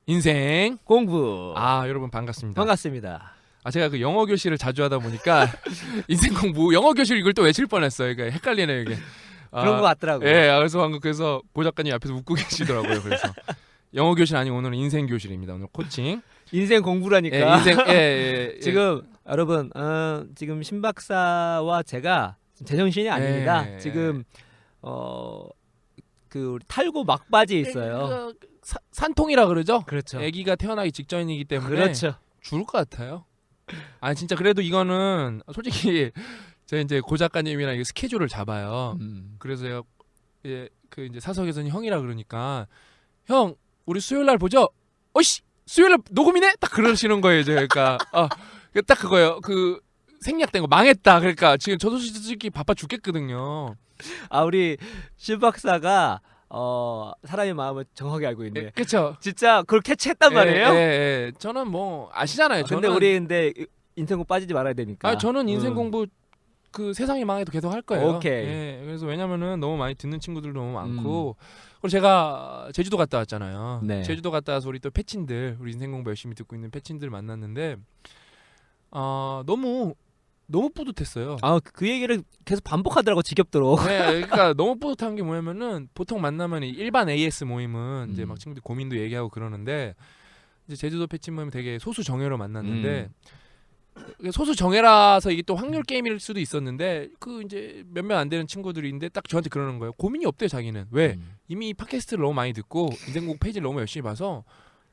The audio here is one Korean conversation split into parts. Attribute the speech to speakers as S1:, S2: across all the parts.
S1: 인생
S2: 공부.
S1: 여러분 반갑습니다.
S2: 반갑습니다.
S1: 제가 그 영어 교실을 자주 하다 보니까 인생 공부 영어 교실 이걸 또 외칠 뻔했어요. 그러니까 헷갈리네 이게.
S2: 그런 것 같더라고요.
S1: 예, 그래서 방금 그래서 고 작가님 앞에서 웃고 계시더라고요. 그래서 영어 교실 아니고 오늘은 인생 교실입니다. 오늘 코칭.
S2: 인생 공부라니까.
S1: 예, 인생 예.
S2: 지금 여러분 지금 신 박사와 제가 제정신이 아닙니다.
S1: 예.
S2: 지금 그 우리 탈고 막바지 있어요.
S1: 산통이라 그러죠?
S2: 그렇죠.
S1: 아기가 태어나기 직전이기 때문에
S2: 그렇죠.
S1: 죽을 것 같아요. 진짜 그래도 이거는 솔직히 제가 이제 고 작가님이랑 스케줄을 잡아요. 그래서 제가 그 이제 사석에서는 형이라 그러니까 형 우리 수요일 날 보죠. 어이씨 수요일 날 녹음이네. 딱 그러시는 거예요. 이제 그러니까 딱 그거예요. 그 생략된 거 망했다. 그러니까 지금 저도 솔직히 바빠 죽겠거든요.
S2: 우리 신 박사가 사람의 마음을 정확히 알고 있네.
S1: 그렇죠.
S2: 진짜 그걸 캐치했단 말이에요.
S1: 예. 저는 뭐 아시잖아요.
S2: 근데
S1: 저는
S2: 우리 인생 공부 빠지지 말아야 되니까.
S1: 저는 인생 공부 그 세상이 망해도 계속 할 거예요.
S2: 오케이.
S1: 예, 그래서 왜냐면은 너무 많이 듣는 친구들도 너무 많고 그리고 제가 제주도 갔다 왔잖아요.
S2: 네.
S1: 제주도 갔다 와서 우리 또 패친들 우리 인생 공부 열심히 듣고 있는 패친들 만났는데 너무 뿌듯했어요.
S2: 그 얘기를 계속 반복하더라고 지겹도록.
S1: 네, 그러니까 너무 뿌듯한 게 뭐냐면은 보통 만나면 일반 AS 모임은 이제 막 친구들 고민도 얘기하고 그러는데 이제 제주도 패친 모임 되게 소수 정예로 만났는데 소수 정예라서 이게 또 확률 게임일 수도 있었는데 그 이제 몇몇 안 되는 친구들인데 딱 저한테 그러는 거예요. 고민이 없대요 자기는. 왜? 이미 팟캐스트를 너무 많이 듣고 인생곡 페이지를 너무 열심히 봐서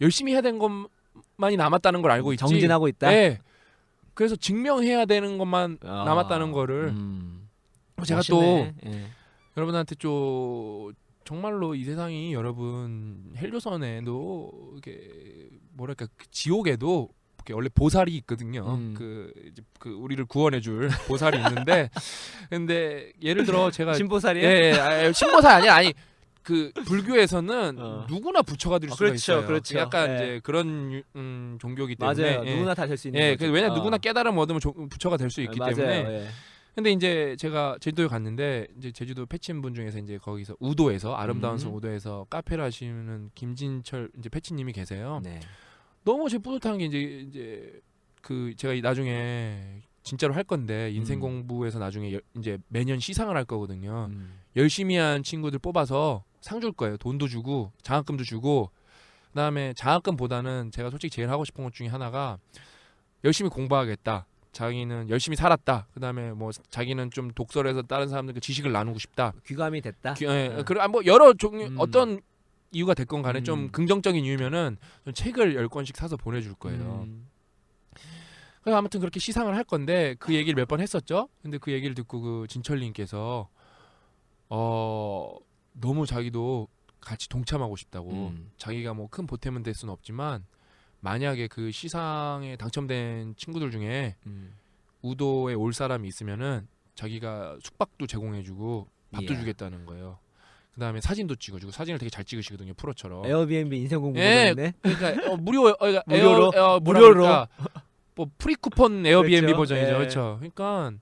S1: 열심히 해야 되는 것만이 남았다는 걸 알고 있지.
S2: 정진하고 있다.
S1: 네. 그래서 증명해야 되는 것만 남았다는 거를 제가
S2: 멋있네.
S1: 또 여러분한테 좀 정말로 이 세상이 여러분 헬조선에도 이게 뭐랄까 그 지옥에도 이렇게 원래 보살이 있거든요. 그 우리를 구원해줄 보살이 있는데 근데 예를 들어 제가
S2: 신보살이에요?
S1: 예, 신보살 아니 그 불교에서는 누구나 부처가 될 수가
S2: 그렇죠,
S1: 있어요.
S2: 그렇죠.
S1: 약간
S2: 예.
S1: 이제 그런 종교이기 때문에
S2: 맞아요. 누구나 다 될 수 있는
S1: 예,
S2: 거죠.
S1: 왜냐 누구나 깨달음 얻으면 부처가 될 수 있기
S2: 맞아요.
S1: 때문에.
S2: 예.
S1: 근데 이제 제가 제주도에 갔는데 이제 제주도 패친 분 중에서 이제 거기서 우도에서 아름다운 성 우도에서 카페를 하시는 김진철 이제 패친님이 계세요.
S2: 네.
S1: 너무 제 뿌듯한 게 이제 그 제가 나중에 진짜로 할 건데 인생 공부에서 나중에 이제 매년 시상을 할 거거든요. 열심히 한 친구들 뽑아서 상 줄 거예요. 돈도 주고 장학금도 주고 그다음에 장학금보다는 제가 솔직히 제일 하고 싶은 것 중에 하나가 열심히 공부하겠다. 자기는 열심히 살았다. 그다음에 뭐 자기는 좀 독서를 해서 다른 사람들과 지식을 나누고 싶다.
S2: 귀감이 됐다.
S1: 그리고 뭐 여러 종류 어떤 이유가 됐건 간에 좀 긍정적인 이유면은 좀 책을 10권씩 사서 보내줄 거예요. 그래서 아무튼 그렇게 시상을 할 건데 그 얘기를 몇 번 했었죠. 근데 그 얘기를 듣고 그 진철님께서 너무 자기도 같이 동참하고 싶다고. 자기가 뭐 큰 보탬은 될 수는 없지만 만약에 그 시상에 당첨된 친구들 중에 우도에 올 사람이 있으면은 자기가 숙박도 제공해주고 밥도 주겠다는 거예요. 그다음에 사진도 찍어주고 사진을 되게 잘 찍으시거든요. 프로처럼.
S2: 에어비앤비 인생 공부
S1: 예,
S2: 버전이네.
S1: 그러니까
S2: 무료로?
S1: 무료로 뭐 프리 쿠폰 에어비앤비
S2: 그렇죠.
S1: 버전이죠.
S2: 예.
S1: 그렇죠. 그러니까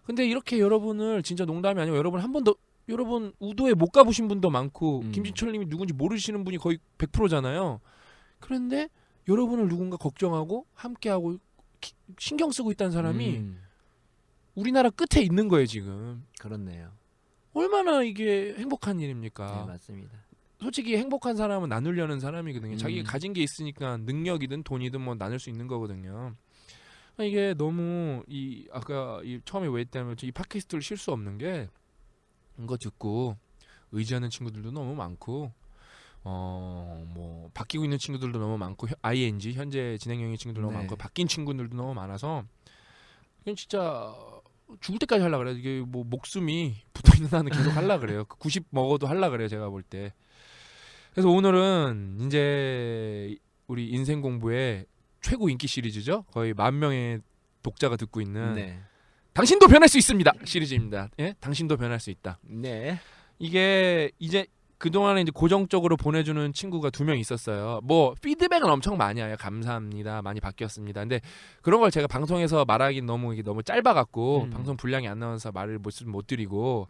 S1: 근데 이렇게 여러분을 진짜 농담이 아니고 여러분 한 번도 여러분 우도에 못 가보신 분도 많고 김진철님이 누군지 모르시는 분이 거의 100%잖아요. 그런데 여러분을 누군가 걱정하고 함께하고 신경 쓰고 있다는 사람이 우리나라 끝에 있는 거예요 지금.
S2: 그렇네요.
S1: 얼마나 이게 행복한 일입니까?
S2: 네, 맞습니다.
S1: 솔직히 행복한 사람은 나누려는 사람이거든요. 자기가 가진 게 있으니까 능력이든 돈이든 뭐 나눌 수 있는 거거든요. 이게 너무 아까 처음에 왜 했다면 이 팟캐스트를 쉴 수 없는 게 이거 듣고 의지하는 친구들도 너무 많고 뭐 바뀌고 있는 친구들도 너무 많고 ING 현재 진행형의 친구들 너무 많고 바뀐 친구들도 너무 많아서 이건 진짜 죽을 때까지 하려 그래요. 이게 뭐 목숨이 붙어 있는 한은 계속 하려 그래요. 90 먹어도 하려 그래요. 제가 볼 때. 그래서 오늘은 이제 우리 인생 공부의 최고 인기 시리즈죠. 거의 10,000명의 독자가 듣고 있는 당신도 변할 수 있습니다 시리즈입니다. 예? 당신도 변할 수 있다.
S2: 네.
S1: 이게 이제 그동안에 이제 고정적으로 보내주는 친구가 2명 있었어요. 뭐 피드백은 엄청 많이 와요. 감사합니다. 많이 바뀌었습니다. 근데 그런 걸 제가 방송에서 말하기 너무 짧아갖고 방송 분량이 안 나와서 말을 못 드리고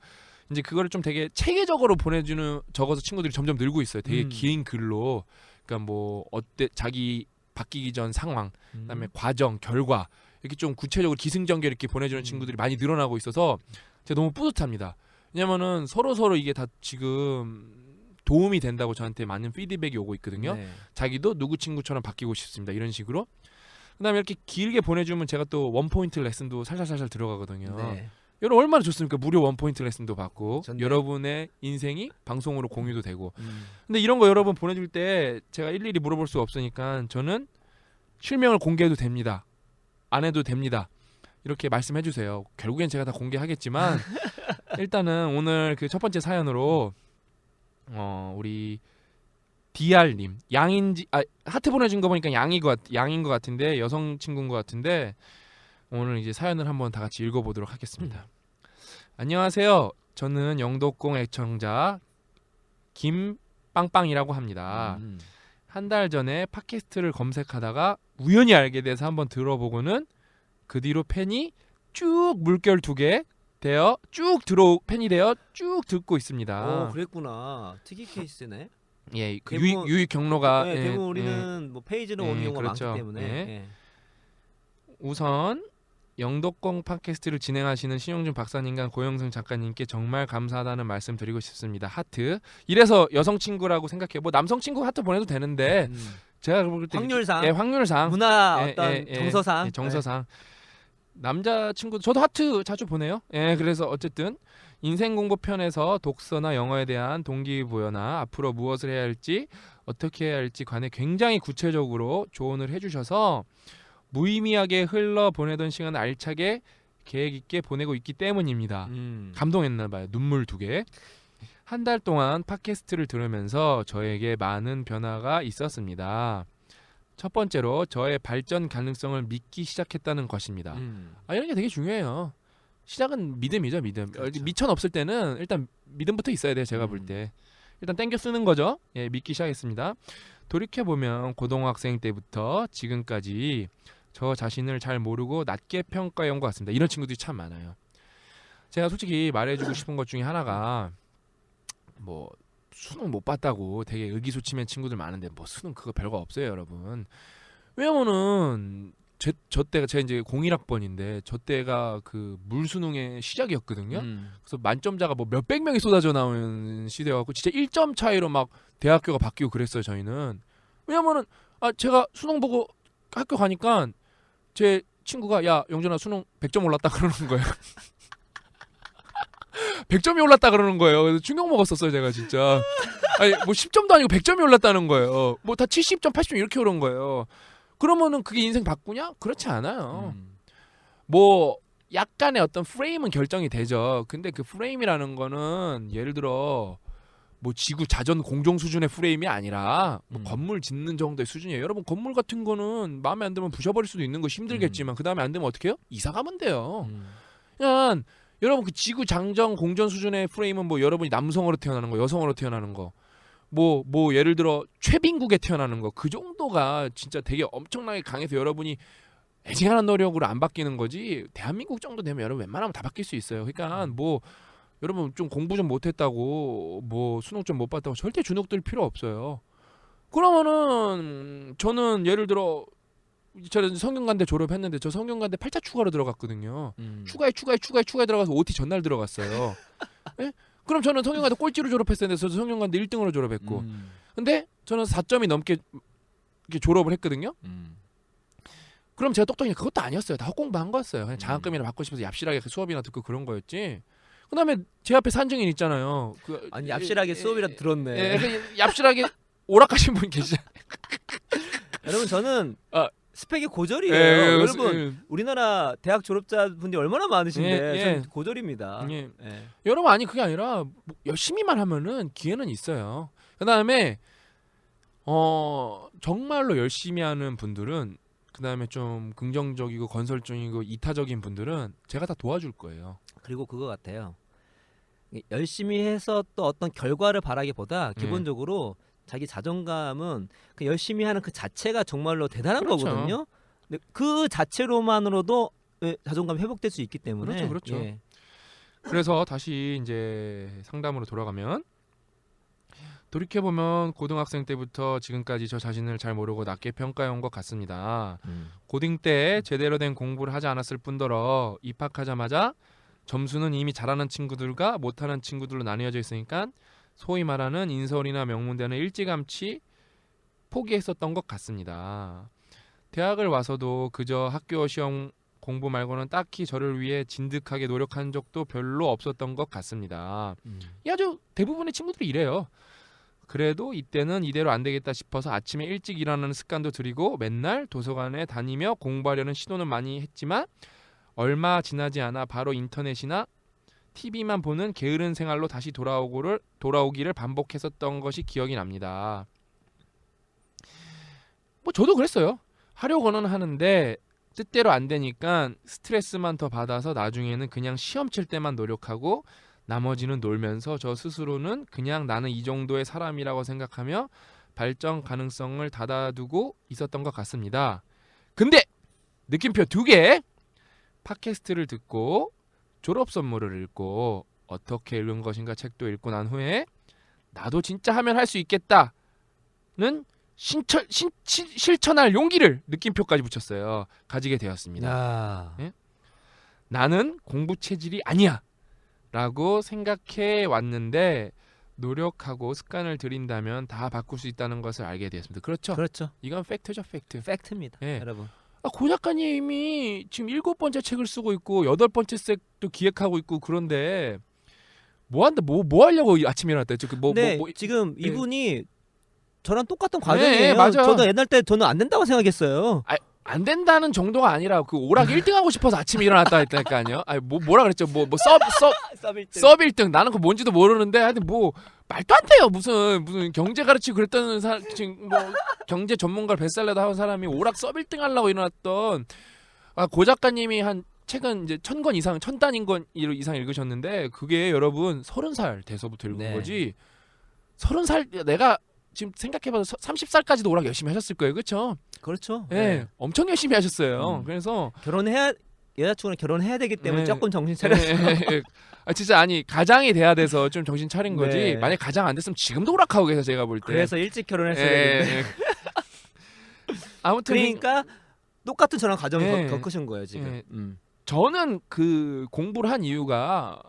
S1: 이제 그거를 좀 되게 체계적으로 보내주는 적어서 친구들이 점점 늘고 있어요. 되게 긴 글로. 그러니까 뭐 어때 자기 바뀌기 전 상황, 그다음에 과정, 결과 이렇게 좀 구체적으로 기승전결 이렇게 보내주는 친구들이 많이 늘어나고 있어서 제가 너무 뿌듯합니다. 왜냐면은 서로 이게 다 지금 도움이 된다고 저한테 많은 피드백이 오고 있거든요.
S2: 네.
S1: 자기도 누구 친구처럼 바뀌고 싶습니다. 이런 식으로. 그다음에 이렇게 길게 보내주면 제가 또 원포인트 레슨도 살살살살 들어가거든요.
S2: 네.
S1: 여러분 얼마나 좋습니까? 무료 원포인트 레슨도 받고
S2: 좋네요.
S1: 여러분의 인생이 방송으로 공유도 되고. 근데 이런 거 여러분 보내줄 때 제가 일일이 물어볼 수 없으니까 저는 실명을 공개해도 됩니다. 안 해도 됩니다. 이렇게 말씀해 주세요. 결국엔 제가 다 공개하겠지만 일단은 오늘 그 첫 번째 사연으로 우리 DR님 양인지 하트 보내준 거 보니까 양인 것 같은데 여성 친구인 것 같은데 오늘 이제 사연을 한번 다 같이 읽어보도록 하겠습니다. 안녕하세요. 저는 영도공 애청자 김빵빵이라고 합니다. 한 달 전에 팟캐스트를 검색하다가 우연히 알게 돼서 한번 들어보고는 그 뒤로 팬이 쭉 물결 2개 되어 팬이 되어 쭉 듣고 있습니다.
S2: 그랬구나. 특이 케이스네.
S1: 예, 그
S2: 대부분-
S1: 유익 경로가
S2: 네,
S1: 예,
S2: 대부분 우리는 뭐 페이지로 오는 경우가
S1: 그렇죠.
S2: 많기 때문에.
S1: 예. 우선 영덕공 팟캐스트를 진행하시는 신용준 박사님과 고영승 작가님께 정말 감사하다는 말씀 드리고 싶습니다. 하트. 이래서 여성 친구라고 생각해. 뭐 남성 친구 하트 보내도 되는데 제가 볼 때
S2: 확률상.
S1: 확률상
S2: 문화
S1: 예,
S2: 어떤
S1: 예, 예,
S2: 정서상.
S1: 예, 정서상 남자 친구 저도 하트 자주 보내요. 예, 그래서 어쨌든 인생 공부 편에서 독서나 영어에 대한 동기부여나 앞으로 무엇을 해야 할지 어떻게 해야 할지 관해 굉장히 구체적으로 조언을 해주셔서 무의미하게 흘러 보내던 시간을 알차게 계획 있게 보내고 있기 때문입니다. 감동했나 봐요. 눈물 2개. 한 달 동안 팟캐스트를 들으면서 저에게 많은 변화가 있었습니다. 첫 번째로 저의 발전 가능성을 믿기 시작했다는 것입니다. 이런 게 되게 중요해요. 시작은 믿음이죠, 믿음.
S2: 그렇죠.
S1: 미천 없을 때는 일단 믿음부터 있어야 돼요, 제가 볼 때. 일단 땡겨 쓰는 거죠. 예, 믿기 시작했습니다. 돌이켜보면 고등학생 때부터 지금까지 저 자신을 잘 모르고 낮게 평가해온 것 같습니다. 이런 친구들이 참 많아요. 제가 솔직히 말해주고 싶은 것 중에 하나가 뭐 수능 못 봤다고 되게 의기소침한 친구들 많은데 뭐 수능 그거 별거 없어요, 여러분. 왜냐면은 저 때가 제가 이제 01학번인데 저 때가 그 물수능의 시작이었거든요. 그래서 만점자가 뭐 몇백 명이 쏟아져 나오는 시대여갖고 진짜 1점 차이로 막 대학교가 바뀌고 그랬어요, 저희는. 왜냐면은 제가 수능 보고 학교 가니까 제 친구가 야 영준아 수능 100점 올랐다 그러는 거예요. 100점이 올랐다 그러는 거예요. 그래서 충격 먹었었어요, 제가 진짜. 아니 뭐 10점도 아니고 100점이 올랐다는 거예요. 뭐 다 70점, 80점 이렇게 오른 거예요. 그러면은 그게 인생 바꾸냐? 그렇지 않아요. 뭐 약간의 어떤 프레임은 결정이 되죠. 근데 그 프레임이라는 거는 예를 들어 뭐 지구 자전 공종 수준의 프레임이 아니라 뭐 건물 짓는 정도의 수준이에요. 여러분 건물 같은 거는 마음에 안 들면 부셔버릴 수도 있는 거 힘들겠지만 그 다음에 안 되면 어떻게 해요? 이사 가면 돼요. 그냥 여러분 그 지구 장정 공전 수준의 프레임은 뭐 여러분이 남성으로 태어나는 거, 여성으로 태어나는 거, 뭐 예를 들어 최빈국에 태어나는 거 그 정도가 진짜 되게 엄청나게 강해서 여러분이 애증하는 노력으로 안 바뀌는 거지. 대한민국 정도 되면 여러분 웬만하면 다 바뀔 수 있어요. 그러니까 뭐 여러분 좀 공부 좀 못했다고 뭐 수능 좀 못 봤다고 절대 주눅들 필요 없어요. 그러면은 저는 예를 들어 저는 성균관대 졸업했는데 저 성균관대 8차 추가로 들어갔거든요. 추가에 들어가서 OT 전날 들어갔어요. 예? 그럼 저는 성균관대 꼴찌로 졸업했었는데 저도 성균관대 1등으로 졸업했고 근데 저는 4점이 넘게 이렇게 졸업을 했거든요. 그럼 제가 똑똑히 그것도 아니었어요. 다 헛공부한 거였어요. 그냥 장학금이나 받고 싶어서 얍실하게 수업이나 듣고 그런 거였지. 그다음에 제 앞에 산증인 있잖아요.
S2: 아니 얍실하게 수업이라도 들었네.
S1: 얍실하게 오락하신 분 계시잖아요.
S2: 여러분 저는 스펙이 고졸이에요.
S1: 예,
S2: 여러분 우리나라 대학 졸업자분들이 얼마나 많으신데
S1: 예.
S2: 저는 고졸입니다.
S1: 예.
S2: 예.
S1: 여러분 아니 그게 아니라 뭐 열심히만 하면은 기회는 있어요. 그다음에 정말로 열심히 하는 분들은 그다음에 좀 긍정적이고 건설적이고 이타적인 분들은 제가 다 도와줄 거예요.
S2: 그리고 그거 같아요. 열심히 해서 또 어떤 결과를 바라기보다 기본적으로 자기 자존감은 그 열심히 하는 그 자체가 정말로 대단한
S1: 그렇죠.
S2: 거거든요. 근데 그 자체로만으로도 자존감 회복될 수 있기 때문에
S1: 그렇죠.
S2: 예.
S1: 그래서 다시 이제 상담으로 돌아가면 돌이켜보면 고등학생 때부터 지금까지 저 자신을 잘 모르고 낮게 평가해온 것 같습니다. 고딩 때 제대로 된 공부를 하지 않았을 뿐더러 입학하자마자 점수는 이미 잘하는 친구들과 못하는 친구들로 나뉘어져 있으니까 소위 말하는 인서울이나 명문대는 일찌감치 포기했었던 것 같습니다. 대학을 와서도 그저 학교 시험 공부 말고는 딱히 저를 위해 진득하게 노력한 적도 별로 없었던 것 같습니다. 이 아주 대부분의 친구들이 이래요. 그래도 이때는 이대로 안 되겠다 싶어서 아침에 일찍 일어나는 습관도 들이고 맨날 도서관에 다니며 공부하려는 시도는 많이 했지만 얼마 지나지 않아 바로 인터넷이나 TV만 보는 게으른 생활로 다시 돌아오기를 반복했었던 것이 기억이 납니다. 뭐 저도 그랬어요. 하려고는 하는데 뜻대로 안 되니까 스트레스만 더 받아서 나중에는 그냥 시험 칠 때만 노력하고 나머지는 놀면서 저 스스로는 그냥 나는 이 정도의 사람이라고 생각하며 발전 가능성을 닫아두고 있었던 것 같습니다. 근데 느낌표 2개. 팟캐스트를 듣고 졸업 선물을 읽고 어떻게 읽은 것인가 책도 읽고 난 후에 나도 진짜 하면 할 수 있겠다는 실천할 용기를 느낌표까지 붙였어요. 가지게 되었습니다.
S2: 야.
S1: 예? 나는 공부 체질이 아니야 라고 생각해 왔는데 노력하고 습관을 들인다면 다 바꿀 수 있다는 것을 알게 되었습니다. 그렇죠?
S2: 그렇죠.
S1: 이건 팩트죠, 팩트.
S2: 팩트입니다.
S1: 예.
S2: 여러분.
S1: 고 작가님이 지금 7번째 책을 쓰고 있고 8번째 책도 기획하고 있고 그런데 뭐 하려고 아침에 일어났다 했죠?
S2: 네, 지금
S1: 예.
S2: 이분이 저랑 똑같은 과정이에요.
S1: 예, 맞아.
S2: 저도 옛날 때 저는 안 된다고 생각했어요.
S1: 안 된다는 정도가 아니라 그 오락 1등 하고 싶어서 아침에 일어났다 했다니까요. 아니 뭐라 그랬죠? 서브 1등. 나는 그 뭔지도 모르는데 하여튼 뭐 말도 안 돼요. 무슨 경제 가르치고 그랬던 지금 뭐 경제 전문가를 뱃살려다 하는 사람이 오락 서브 1등 하려고 일어났던 고 작가님이 한 책은 이제 1000권 이상 1000단 이상 읽으셨는데 그게 여러분 30살 돼서부터 읽은
S2: 네.
S1: 거지. 30살 내가 지금 생각해봐도 30살까지도 오락 열심히 하셨을 거예요. 그렇죠?
S2: 그렇죠.
S1: 예,
S2: 네.
S1: 엄청 열심히 하셨어요. 그래서
S2: 여자친구랑 결혼해야 되기 때문에
S1: 네.
S2: 조금 정신 차렸어요.
S1: 진짜 아니 가장이 돼야 돼서 좀 정신 차린 거지.
S2: 네.
S1: 만약 가장 안 됐으면 지금도 오락하고 계세요. 제가 볼 때.
S2: 그래서 일찍 결혼했어야
S1: 예,
S2: 되는데.
S1: 예. 아무튼
S2: 그러니까 똑같은 저랑 과정을
S1: 예.
S2: 겪으신 거예요 지금.
S1: 예. 저는 그 공부를 한 이유가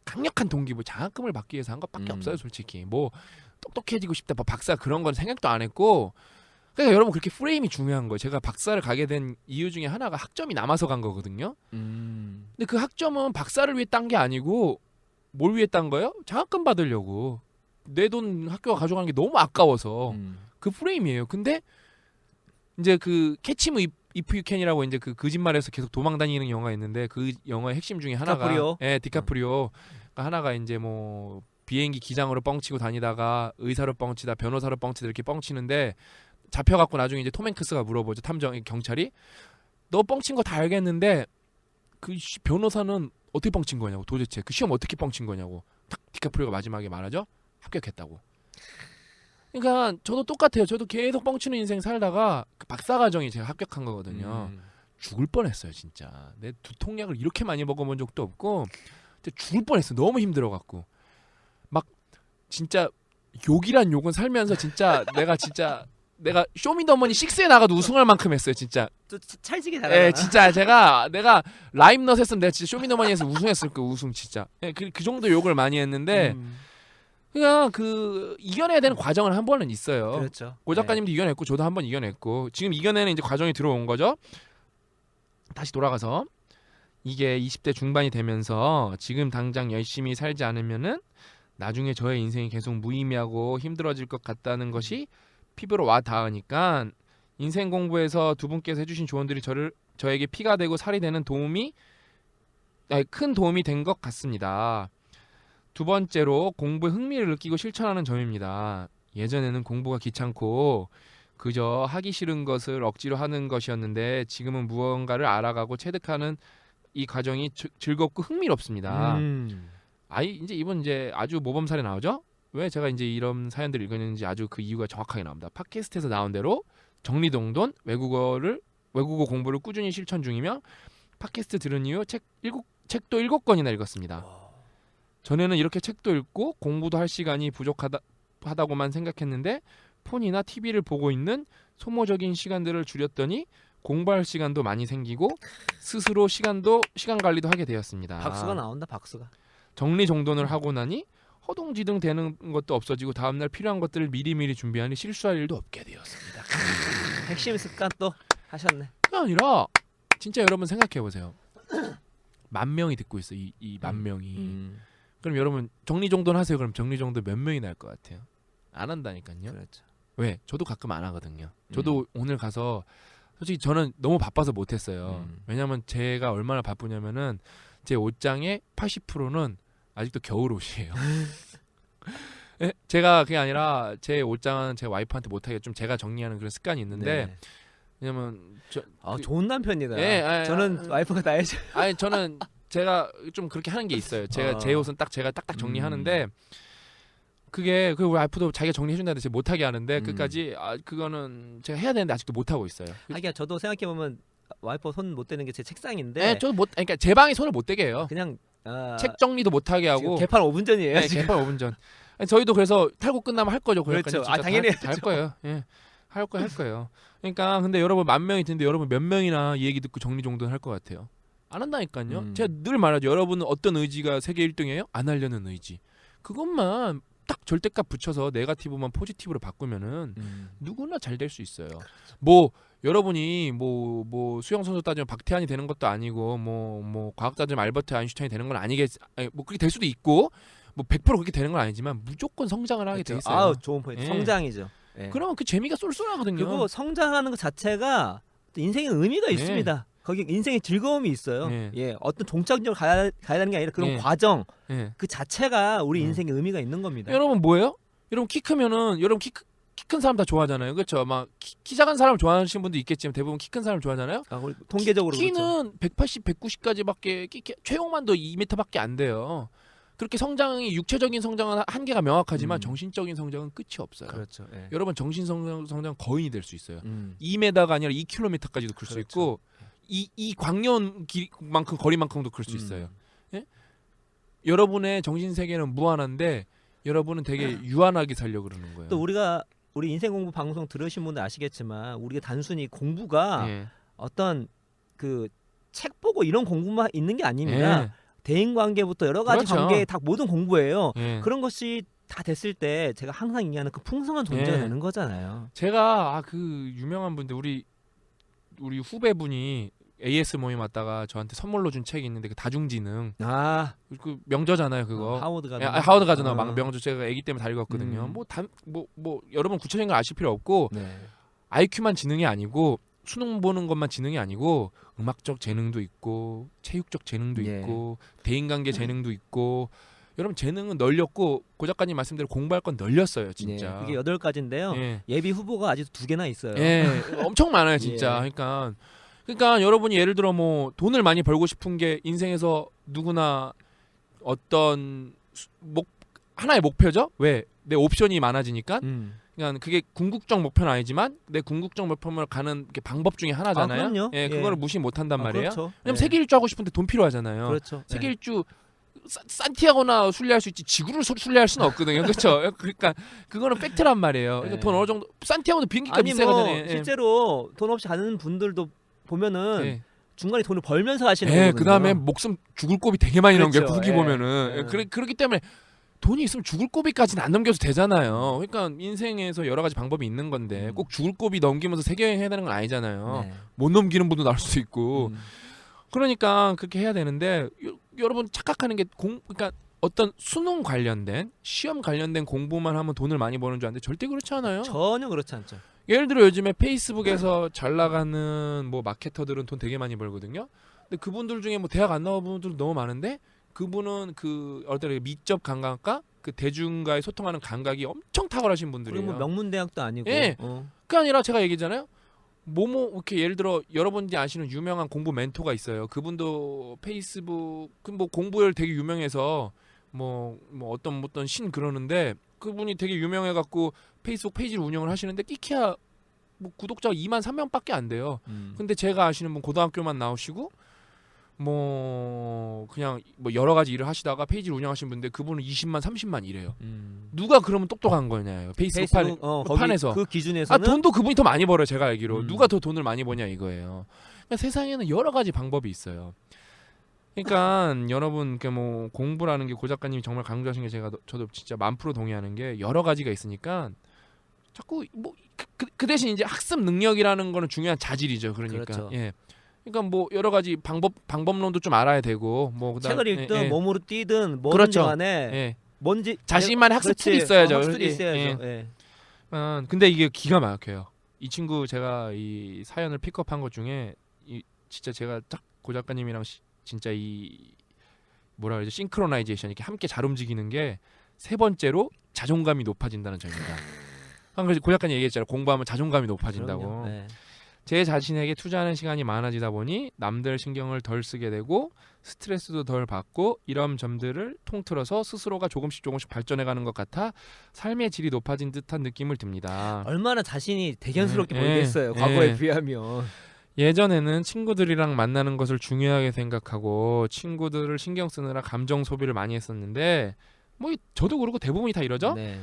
S1: 강력한 동기부 장학금을 받기 위해서 한 것밖에 없어요. 솔직히 뭐 똑똑해지고 싶다, 뭐 박사 그런 건 생각도 안 했고. 그러니까 여러분 그렇게 프레임이 중요한 거예요. 제가 박사를 가게 된 이유 중에 하나가 학점이 남아서 간 거거든요. 근데 그 학점은 박사를 위해 딴 게 아니고 뭘 위해 딴 거예요? 장학금 받으려고. 내 돈 학교가 가져가는 게 너무 아까워서 그 프레임이에요. 근데 이제 그 캐치 미 이프 유 캔이라고 이제 그 거짓말에서 계속 도망다니는 영화가 있는데 그 영화의 핵심 중에 하나가 디카프리오. 그러니까 하나가 이제 뭐 비행기 기장으로 뻥치고 다니다가 의사로 뻥치다 변호사로 뻥치다 이렇게 뻥치는데 잡혀갖고 나중에 이제 톰 행크스가 물어보죠. 경찰이 너 뻥친 거 다 알겠는데 그 변호사는 어떻게 뻥친 거냐고 도대체 그 시험 어떻게 뻥친 거냐고 탁 디카프리오가 마지막에 말하죠. 합격했다고. 그러니까 저도 똑같아요. 저도 계속 뻥치는 인생 살다가 그 박사과정이 제가 합격한 거거든요. 죽을 뻔했어요 진짜. 내 두통약을 이렇게 많이 먹어본 적도 없고 진짜 죽을 뻔했어. 너무 힘들어갖고 막 진짜 욕이란 욕은 살면서 진짜 내가 쇼미더머니 6에 나가도 우승할 만큼 했어요 진짜.
S2: 또 찰지게 잘하잖아.
S1: 예, 진짜 내가 라임넛 했으면 내가 진짜 쇼미더머니에서 우승했을 거예요. 우승 진짜. 예, 그 정도 욕을 많이 했는데 그냥 그 이겨내야 되는 과정은 한 번은 있어요.
S2: 그렇죠.
S1: 고 작가님도 이겨냈고 저도 한 번 이겨냈고 지금 이겨내는 이제 과정이 들어온 거죠. 다시 돌아가서 이게 20대 중반이 되면서 지금 당장 열심히 살지 않으면은 나중에 저의 인생이 계속 무의미하고 힘들어질 것 같다는 것이 피부로 와 닿으니까 인생 공부에서 두 분께서 해주신 조언들이 저에게 피가 되고 살이 되는 큰 도움이 된 것 같습니다. 두 번째로 공부에 흥미를 느끼고 실천하는 점입니다. 예전에는 공부가 귀찮고 그저 하기 싫은 것을 억지로 하는 것이었는데 지금은 무언가를 알아가고 체득하는 이 과정이 즐겁고 흥미롭습니다. 이제 이분 이제 아주 모범사례 나오죠? 왜 제가 이제 이런 사연들을 읽었는지 아주 그 이유가 정확하게 나옵니다. 팟캐스트에서 나온 대로 정리동돈 외국어 공부를 꾸준히 실천 중이며 팟캐스트 들은 이후 책도 7권이나 읽었습니다. 전에는 이렇게 책도 읽고 공부도 할 시간이 하다고만 생각했는데 폰이나 TV를 보고 있는 소모적인 시간들을 줄였더니 공부할 시간도 많이 생기고 스스로 시간 관리도 하게 되었습니다.
S2: 박수가 나온다. 박수가.
S1: 정리정돈을 하고 나니 허둥지둥 되는 것도 없어지고 다음날 필요한 것들을 미리미리 준비하니 실수할 일도 없게 되었습니다.
S2: 핵심 습관 또 하셨네.
S1: 그게 아니라 진짜 여러분 생각해 보세요. 10,000명이 듣고 있어. 이 10,000명이. 그럼 여러분 정리정돈 하세요. 그럼 정리정돈 몇 명이 날 것 같아요? 안 한다니까요.
S2: 그렇죠.
S1: 왜? 저도 가끔 안 하거든요. 저도 오늘 가서 솔직히 저는 너무 바빠서 못했어요. 왜냐면 제가 얼마나 바쁘냐면은 제 옷장의 80%는 아직도 겨울 옷이에요. 예? 제가 그게 아니라 제 옷장은 제 와이프한테 못하게 좀 제가 정리하는 그런 습관이 있는데
S2: 네.
S1: 왜냐면
S2: 좋은 남편이다.
S1: 예,
S2: 저는 와이프가 다 해줘.
S1: 아니 저는 제가 좀 그렇게 하는 게 있어요. 제가 제 옷은 딱 제가 딱딱 정리하는데 그게 그 우리 와이프도 자기가 정리해준다는데 제가 못하게 하는데 끝까지 그거는 제가 해야 되는데 아직도 못하고 있어요.
S2: 하기야 저도 생각해 보면 와이프 손 못 대는 게 제 책상인데.
S1: 네, 저도 그러니까 제 방에 손을 못 대게 해요.
S2: 그냥
S1: 책 정리도 못하게 하고.
S2: 개판 5분 전이에요.
S1: 네, 개판 5분 전. 아니, 저희도 그래서 탈고 끝나면 할 거죠.
S2: 그렇죠.
S1: 진짜
S2: 당연히
S1: 할 거예요. 예, 할 거예요. 그러니까 근데 여러분 10,000명이 듣는데 여러분 몇 명이나 이 얘기 듣고 정리정돈 할 것 같아요? 안 한다니까요. 제가 늘 말하죠. 여러분은 어떤 의지가 세계 1등이에요? 안 하려는 의지. 그것만 딱 절대값 붙여서 네거티브만 포지티브로 바꾸면은 누구나 잘 될 수 있어요. 뭐 여러분이 뭐 수영 선수 따지면 박태환이 되는 것도 아니고 뭐 과학 따지면 알버트 아인슈타인이 되는 건 뭐 그렇게 될 수도 있고 뭐 100% 그렇게 되는 건 아니지만 무조건 성장을 하게 돼 있어요.
S2: 좋은 포인트.
S1: 예.
S2: 성장이죠. 예.
S1: 그러면 그 재미가 쏠쏠하거든요.
S2: 그리고 성장하는 것 자체가 인생의 의미가 있습니다. 거기 인생의 즐거움이 있어요. 예, 어떤 종착역을 가야 되는 게 아니라 그런 과정 그 자체가 우리 인생의 의미가 있는 겁니다.
S1: 여러분 뭐예요? 여러분 키 크면은 여러분 키 큰 사람 다 좋아하잖아요. 그렇죠? 막 키 작은 사람 좋아하시는 분도 있겠지만 대부분 키 큰 사람 좋아하잖아요.
S2: 우리 통계적으로
S1: 키는
S2: 그렇죠.
S1: 180, 190까지밖에 최용만도 2m밖에 안 돼요. 그렇게 성장이 육체적인 성장은 한계가 명확하지만 정신적인 성장은 끝이 없어요.
S2: 그렇죠. 예.
S1: 여러분 정신 성장 거인이 될 수 있어요. 2m가 아니라 2km까지도 클 수
S2: 그렇죠.
S1: 있고 이 광년 길만큼 거리만큼도 클 수 있어요. 예? 여러분의 정신 세계는 무한한데 여러분은 되게 유한하게 살려고 그러는 거예요.
S2: 또 우리 인생 공부 방송 들으신 분들 아시겠지만 우리가 단순히 공부가 어떤 그 책 보고 이런 공부만 있는 게 아닙니다. 대인 관계부터 여러 가지
S1: 그렇죠.
S2: 관계 다 모든 공부예요.
S1: 예.
S2: 그런 것이 다 됐을 때 제가 항상 얘기하는 그 풍성한 존재가 되는 거잖아요.
S1: 제가 그 유명한 분들 우리 후배분이 AS 모임 왔다가 저한테 선물로 준 책이 있는데 그 다중지능 그 명저잖아요 그거. 하워드 가즈너 명저 제가 아기 때문에 다 읽었거든요. 뭐 여러분 구체적인 걸 아실 필요 없고 IQ만 지능이 아니고 수능 보는 것만 지능이 아니고 음악적 재능도 있고 체육적 재능도 있고 대인관계 재능도 있고 여러분 재능은 널렸고 고 작가님 말씀대로 공부할 건 널렸어요 진짜.
S2: 그게 8가지인데요. 예비 후보가 아직 2개나 있어요.
S1: 엄청 많아요 진짜. 그러니까 여러분이 예를 들어 뭐 돈을 많이 벌고 싶은 게 인생에서 누구나 어떤 하나의 목표죠. 왜? 내 옵션이 많아지니까. 그러니까 그게 궁극적 목표는 아니지만 내 궁극적 목표를 가는 게 방법 중에 하나잖아요.
S2: 그럼요.
S1: 그거를 무시 못 한단 말이에요.
S2: 그렇죠.
S1: 왜냐면 세계 일주 하고 싶은데 돈 필요하잖아요.
S2: 그렇죠.
S1: 세계 일주 산티아고나 순례할 수 있지 지구를 순례할 수는 없거든요. 그렇죠? 그러니까 그거는 팩트란 말이에요. 그러니까 돈 어느 정도 산티아고도 비행기값 비싸거든요.
S2: 실제로 돈 없이 가는 분들도 보면은 중간에 돈을 벌면서 하시는 거거든요.
S1: 그다음에 목숨 죽을 고비 되게 많이 넘겨요.
S2: 그렇죠.
S1: 후기 보면은. 그렇기 때문에 돈이 있으면 죽을 고비까지는 안 넘겨도 되잖아요. 그러니까 인생에서 여러 가지 방법이 있는 건데 꼭 죽을 고비 넘기면서 세계여행 해야 되는 건 아니잖아요. 못 넘기는 분도 나올 수 있고. 그러니까 그렇게 해야 되는데 여러분 착각하는 게 그러니까 어떤 수능 관련된 시험 관련된 공부만 하면 돈을 많이 버는 줄 아는데 절대 그렇지 않아요.
S2: 전혀 그렇지 않죠.
S1: 예를 들어 요즘에 페이스북에서 잘 나가는 뭐 마케터들은 돈 되게 많이 벌거든요. 근데 그분들 중에 뭐 대학 안 나온 분들 너무 많은데 그분은 그 어떤 미적 감각과 그 대중과의 소통하는 감각이 엄청 탁월하신 분들이에요.
S2: 그리고 뭐 명문 대학도 아니고.
S1: 그게 아니라 제가 얘기잖아요. 이렇게 예를 들어 여러분들이 아시는 유명한 공부 멘토가 있어요. 그분도 페이스북 뭐 공부를 되게 유명해서 뭐 어떤 신 그러는데 그분이 되게 유명해갖고 페이스북 페이지를 운영을 하시는데 끼키야 뭐 구독자가 2만 3명밖에 안 돼요. 근데 제가 아시는 분 고등학교만 나오시고 뭐 그냥 뭐 여러 가지 일을 하시다가 페이지를 운영하신 분인데 그분은 20만 30만 이래요. 누가 그러면 똑똑한 거냐요. 페이스북 판에서
S2: 그 기준에서는
S1: 돈도 그분이 더 많이 벌어요. 제가 알기로 누가 더 돈을 많이 버냐 이거예요. 그러니까 세상에는 여러 가지 방법이 있어요. 그러니까 여러분 뭐 공부라는 게 고 작가님이 정말 강조하신 게 저도 진짜 1000% 동의하는 게 여러 가지가 있으니까 자꾸 뭐 그 대신 이제 학습 능력이라는 거는 중요한 자질이죠. 그러니까
S2: 그렇죠.
S1: 예. 그러니까 뭐 여러 가지 방법론도 좀 알아야 되고 뭐 그다음
S2: 책을 읽든 몸으로 뛰든 뭐든지
S1: 그렇죠.
S2: 간에 뭔지
S1: 자신만의 학습 툴이 있어야죠.
S2: 학습이 있어야죠.
S1: 근데 이게 기가 막혀요. 이 친구 제가 이 사연을 픽업한 것 중에 진짜 제가 딱 고 작가님이랑 진짜 이 뭐라 그러죠? 싱크로나이제이션 이렇게 함께 잘 움직이는 게 세 번째로 자존감이 높아진다는 점입니다. 그래서 고 작가님 얘기했잖아요. 공부하면 자존감이 높아진다고. 제 자신에게 투자하는 시간이 많아지다 보니 남들 신경을 덜 쓰게 되고 스트레스도 덜 받고 이런 점들을 통틀어서 스스로가 조금씩 발전해가는 것 같아 삶의 질이 높아진 듯한 느낌을 듭니다.
S2: 얼마나 자신이 대견스럽게 보이겠어요. 과거에 비하면.
S1: 예전에는 친구들이랑 만나는 것을 중요하게 생각하고 친구들을 신경 쓰느라 감정 소비를 많이 했었는데 뭐 저도 그렇고 대부분이 다 이러죠.
S2: 네.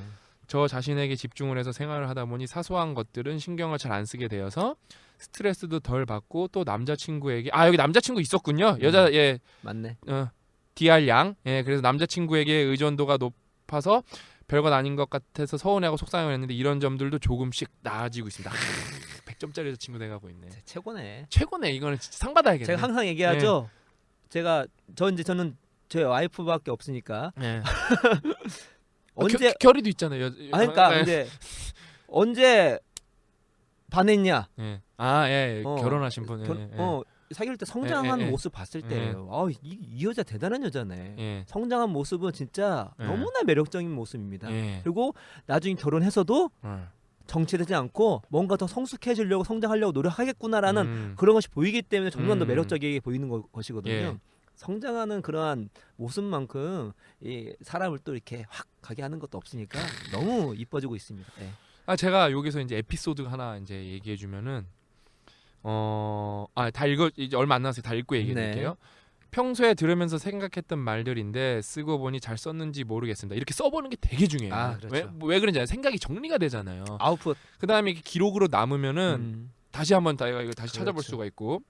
S1: 저 자신에게 집중을 해서 생활을 하다 보니 사소한 것들은 신경을 잘 안 쓰게 되어서 스트레스도 덜 받고 또 남자친구에게 여기 남자친구 있었군요. 여자
S2: 맞네.
S1: DR 양. 그래서 남자친구에게 의존도가 높아서 별것 아닌 것 같아서 서운해하고 속상해을 했는데 이런 점들도 조금씩 나아지고 있습니다. 100점짜리 여자친구 돼가고 있네.
S2: 최고네.
S1: 최고네. 이거는 진짜 상 받아야겠네.
S2: 제가 항상 얘기하죠. 저는 제 와이프밖에 없으니까.
S1: 언제 결의도 있잖아요.
S2: 그러니까 이제 언제 반했냐?
S1: 결혼하신 분.
S2: 사귈 때 성장한 모습 봤을 때예요. 이 여자 대단한 여자네. 성장한 모습은 진짜 너무나 매력적인 모습입니다. 그리고 나중에 결혼해서도 정체되지 않고 뭔가 더 성숙해지려고 성장하려고 노력하겠구나라는 그런 것이 보이기 때문에 정말 더 매력적이게 보이는 것이거든요. 성장하는 그러한 모습만큼 이 사람을 또 이렇게 확 가게 하는 것도 없으니까 너무 이뻐지고 있습니다.
S1: 제가 여기서 이제 에피소드 하나 이제 얘기해 주면은 다 이제 얼마 안 남았어요. 다 읽고 얘기해 드릴게요. 평소에 들으면서 생각했던 말들인데 쓰고 보니 잘 썼는지 모르겠습니다. 이렇게 써보는 게 되게 중요해요.
S2: 그렇죠.
S1: 왜 그런지 알아요? 생각이 정리가 되잖아요.
S2: 아웃풋.
S1: 그 다음에 기록으로 남으면은 다시 한번 이거 다시 찾아볼
S2: 그렇죠.
S1: 수가 있고.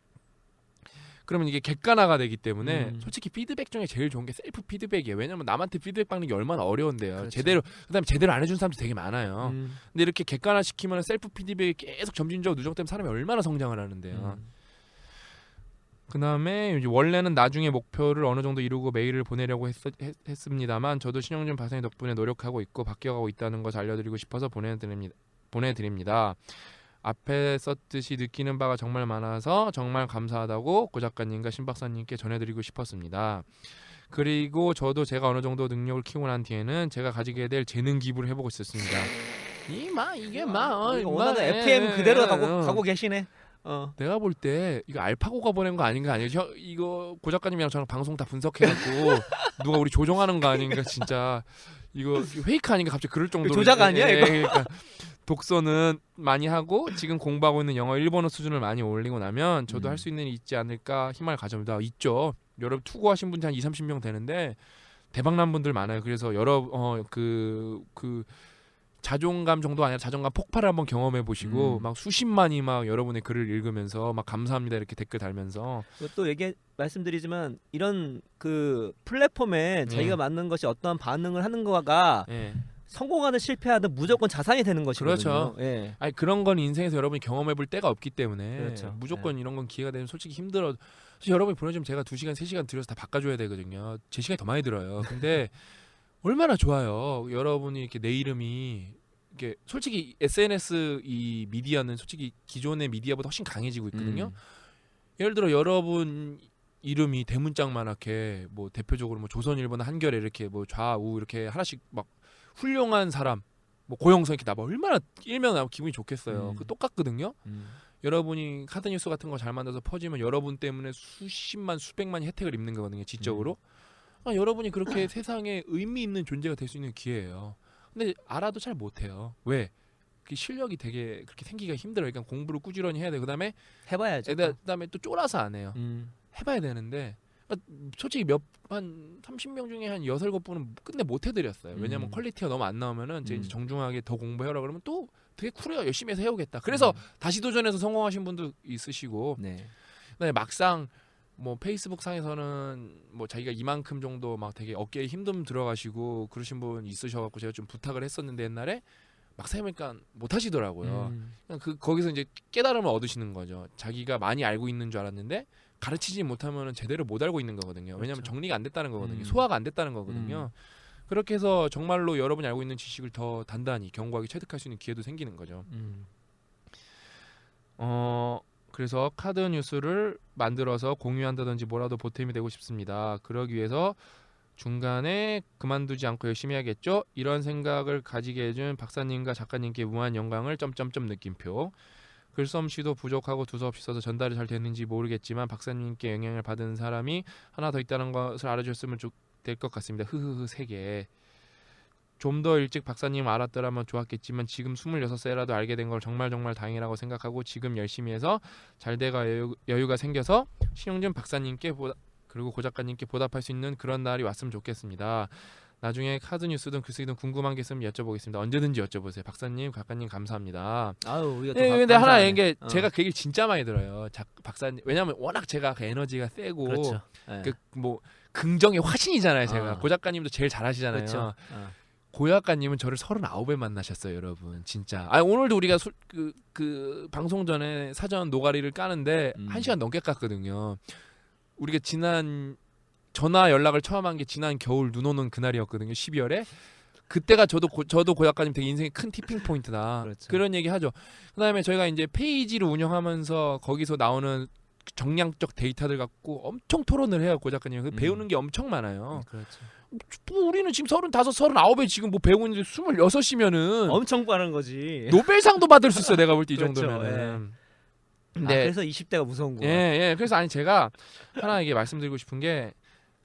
S1: 그러면 이게 객관화가 되기 때문에 솔직히 피드백 중에 제일 좋은 게 셀프 피드백이에요. 왜냐면 남한테 피드백 받는 게 얼마나 어려운데요.
S2: 그렇죠.
S1: 그다음에 제대로 안 해준 사람도 되게 많아요. 근데 이렇게 객관화 시키면 셀프 피드백이 계속 점진적으로 누적되면 사람이 얼마나 성장을 하는데요. 그다음에 이제 원래는 나중에 목표를 어느 정도 이루고 메일을 보내려고 했습니다만 저도 신영준 박사님 덕분에 노력하고 있고 바뀌어가고 있다는 것을 알려드리고 싶어서 보내드립니다. 앞에 썼듯이 느끼는 바가 정말 많아서 정말 감사하다고 고 작가님과 신 박사님께 전해드리고 싶었습니다. 그리고 저도 제가 어느 정도 능력을 키우고 난 뒤에는 제가 가지게 될 재능 기부를 해보고 있었습니다. 이게
S2: 원하는 FM 그대로 가고 계시네.
S1: 내가 볼 때 이거 알파고가 보낸 거 아닌가 아니에요? 이거 고 작가님이랑 저랑 방송 다 분석해갖고 누가 우리 조종하는 거 아닌가 진짜 이거 페이크 아닌가 갑자기 그럴 정도로
S2: 조작 아니야 이거?
S1: 그러니까 독서는 많이 하고 지금 공부하고 있는 영어 일본어 수준을 많이 올리고 나면 저도 할 수 있는 일이 있지 않을까 희망을 가져옵니다. 있죠. 여러분 투고하신 분들 한 20-30명 되는데 대박난 분들 많아요. 그래서 그 자존감 정도 아니라 자존감 폭발을 한번 경험해 보시고 막 수십만이 막 여러분의 글을 읽으면서 막 감사합니다 이렇게 댓글 달면서
S2: 또 말씀드리지만 이런 그 플랫폼에 자기가 맞는 것이 어떠한 반응을 하는 거가 성공하든 실패하든 무조건 자산이 되는 것이거든요.
S1: 그렇죠. 아니 그런 건 인생에서 여러분이 경험해 볼 때가 없기 때문에
S2: 그렇죠.
S1: 무조건 이런 건 기회가 되면 솔직히 힘들어. 여러분이 보내주면 제가 2시간 3시간 들여서 다 바꿔줘야 되거든요. 제 시간이 더 많이 들어요. 근데 얼마나 좋아요. 여러분이 이렇게 내 이름이 이게 솔직히 SNS 이 미디어는 솔직히 기존의 미디어보다 훨씬 강해지고 있거든요. 예를 들어 여러분 이름이 대문짝만하게 뭐 대표적으로 뭐 조선일보나 한겨레 이렇게 뭐 좌우 이렇게 하나씩 막 훌륭한 사람 뭐 고영선 이렇게 나면 얼마나 일면 나면 기분이 좋겠어요. 그 똑같거든요. 여러분이 카드뉴스 같은 거 잘 만들어서 퍼지면 여러분 때문에 수십만 수백만이 혜택을 입는 거거든요. 지적으로. 여러분이 그렇게 세상에 의미 있는 존재가 될 수 있는 기회예요. 근데 알아도 잘 못해요. 왜? 그 실력이 되게 그렇게 생기기가 힘들어요. 그러니까 공부를 꾸준히 해야 돼. 그다음에
S2: 해봐야죠.
S1: 그다음에 또 쫄아서 안 해요. 해봐야 되는데 솔직히 한 30명 중에 한 6, 7분은 끝내 못 해드렸어요. 왜냐면 퀄리티가 너무 안 나오면은 제가 이제 정중하게 더 공부해라 그러면 또 되게 쿨해요. 열심히 해서 해오겠다. 그래서 다시 도전해서 성공하신 분도 있으시고
S2: 네.
S1: 그다음에 막상 뭐 페이스북 상에서는 뭐 자기가 이만큼 정도 막 되게 어깨에 힘 들어가시고 그러신 분 있으셔갖고 제가 좀 부탁을 했었는데 옛날에 막상 해보니까 못 하시더라고요. 그냥 거기서 이제 깨달음을 얻으시는 거죠. 자기가 많이 알고 있는 줄 알았는데 가르치지 못하면 제대로 못 알고 있는 거거든요. 왜냐하면
S2: 그렇죠.
S1: 정리가 안 됐다는 거거든요. 소화가 안 됐다는 거거든요. 그렇게 해서 정말로 여러분이 알고 있는 지식을 더 단단히 견고하게 체득할 수 있는 기회도 생기는 거죠. 그래서 카드 뉴스를 만들어서 공유한다든지 뭐라도 보탬이 되고 싶습니다. 그러기 위해서 중간에 그만두지 않고 열심히 해야겠죠. 이런 생각을 가지게 해준 박사님과 작가님께 무한 영광을 점점점 느낌표. 글솜씨도 부족하고 두서없이 써서 전달이 잘 됐는지 모르겠지만 박사님께 영향을 받은 사람이 하나 더 있다는 것을 알아주셨으면 될 것 같습니다. 흐흐흐 3개. 좀 더 일찍 박사님 알았더라면 좋았겠지만 지금 26세라도 알게 된 걸 정말 다행이라고 생각하고 지금 열심히 해서 잘 돼가 여유가 생겨서 신용준 박사님께 그리고 고 작가님께 보답할 수 있는 그런 날이 왔으면 좋겠습니다. 나중에 카드 뉴스든 글쓰기든 궁금한 게 있으면 여쭤보겠습니다. 언제든지 여쭤보세요. 박사님, 작가님 감사합니다.
S2: 아유, 우리가 또
S1: 근데 하나 이게
S2: 어.
S1: 제가 그 얘기를 진짜 많이 들어요. 박사님 왜냐면 워낙 제가 그 에너지가 세고
S2: 그렇죠. 네.
S1: 뭐 긍정의 화신이잖아요. 제가 고 작가님도 제일 잘하시잖아요.
S2: 그렇죠.
S1: 고 작가님은 저를 39에 만나셨어요, 여러분. 진짜. 오늘도 우리가 그 방송 전에 사전 노가리를 까는데 1시간 넘게 깠거든요. 우리가 지난 전화 연락을 처음 한 게 지난 겨울 눈 오는 그날이었거든요. 12월에. 그때가 저도 고 작가님 되게 인생의 큰 티핑 포인트다.
S2: 그렇죠.
S1: 그런 얘기 하죠. 그다음에 저희가 이제 페이지를 운영하면서 거기서 나오는 정량적 데이터들 갖고 엄청 토론을 해요, 고 작가님. 배우는 게 엄청 많아요.
S2: 그렇죠.
S1: 뭐 우리는 지금 35, 39에 지금 뭐 배우고 있는데 26이면은
S2: 엄청 빠른 거지.
S1: 노벨상도 받을 수 있어. 내가 볼 때 이
S2: 그렇죠.
S1: 정도면은.
S2: 네. 그래서 20대가 무서운 거야.
S1: 예. 그래서 제가 하나 이게 말씀드리고 싶은 게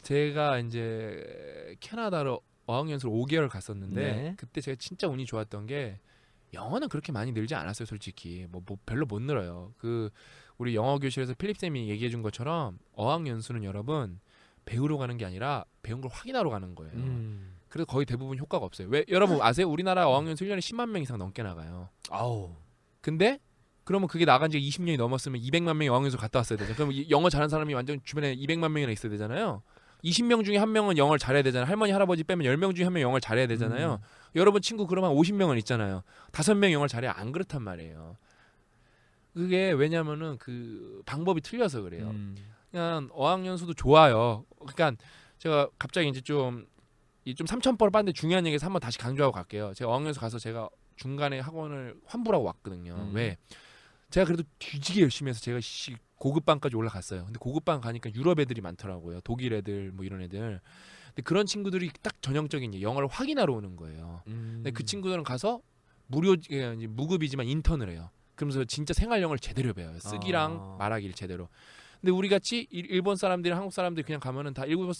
S1: 제가 이제 캐나다로 어학연수를 5개월 갔었는데
S2: 네.
S1: 그때 제가 진짜 운이 좋았던 게 영어는 그렇게 많이 늘지 않았어요, 솔직히. 뭐 별로 못 늘어요. 우리 영어 교실에서 필립 쌤이 얘기해 준 것처럼 어학연수는 여러분 배우러 가는 게 아니라 배운 걸 확인하러 가는 거예요. 그래서 거의 대부분 효과가 없어요. 왜 여러분 아세요? 우리나라 어학연수 1년에 10만 명 이상 넘게 나가요.
S2: 아우.
S1: 근데 그러면 그게 나간 지가 20년이 넘었으면 200만 명이 어학연수 갔다 왔어야 되죠. 그럼 영어 잘하는 사람이 완전 주변에 200만 명이나 있어야 되잖아요. 20명 중에 한 명은 영어를 잘해야 되잖아요. 할머니 할아버지 빼면 10명 중에 한 명 영어를 잘해야 되잖아요. 여러분 친구 그러면 50명은 있잖아요. 5명 영어를 잘해야 안 그렇단 말이에요. 그게 왜냐면은 그 방법이 틀려서 그래요. 그냥 어학연수도 좋아요. 그러니까 제가 갑자기 이제 좀 3,000번을 빤데 중요한 얘기에서 한번 다시 강조하고 갈게요. 제가 어학연수 가서 제가 중간에 학원을 환불하고 왔거든요. 왜? 제가 그래도 뒤지게 열심히 해서 제가 고급반까지 올라갔어요. 근데 고급반 가니까 유럽 애들이 많더라고요. 독일 애들 뭐 이런 애들. 근데 그런 친구들이 딱 전형적인 영어를 확인하러 오는 거예요. 근데 그 친구들은 가서 무급이지만 인턴을 해요. 그러면서 진짜 생활 영어를 제대로 배워요. 쓰기랑 말하기를 제대로. 근데 우리 같이 일본 사람들이랑 한국 사람들이 그냥 가면은 다 일본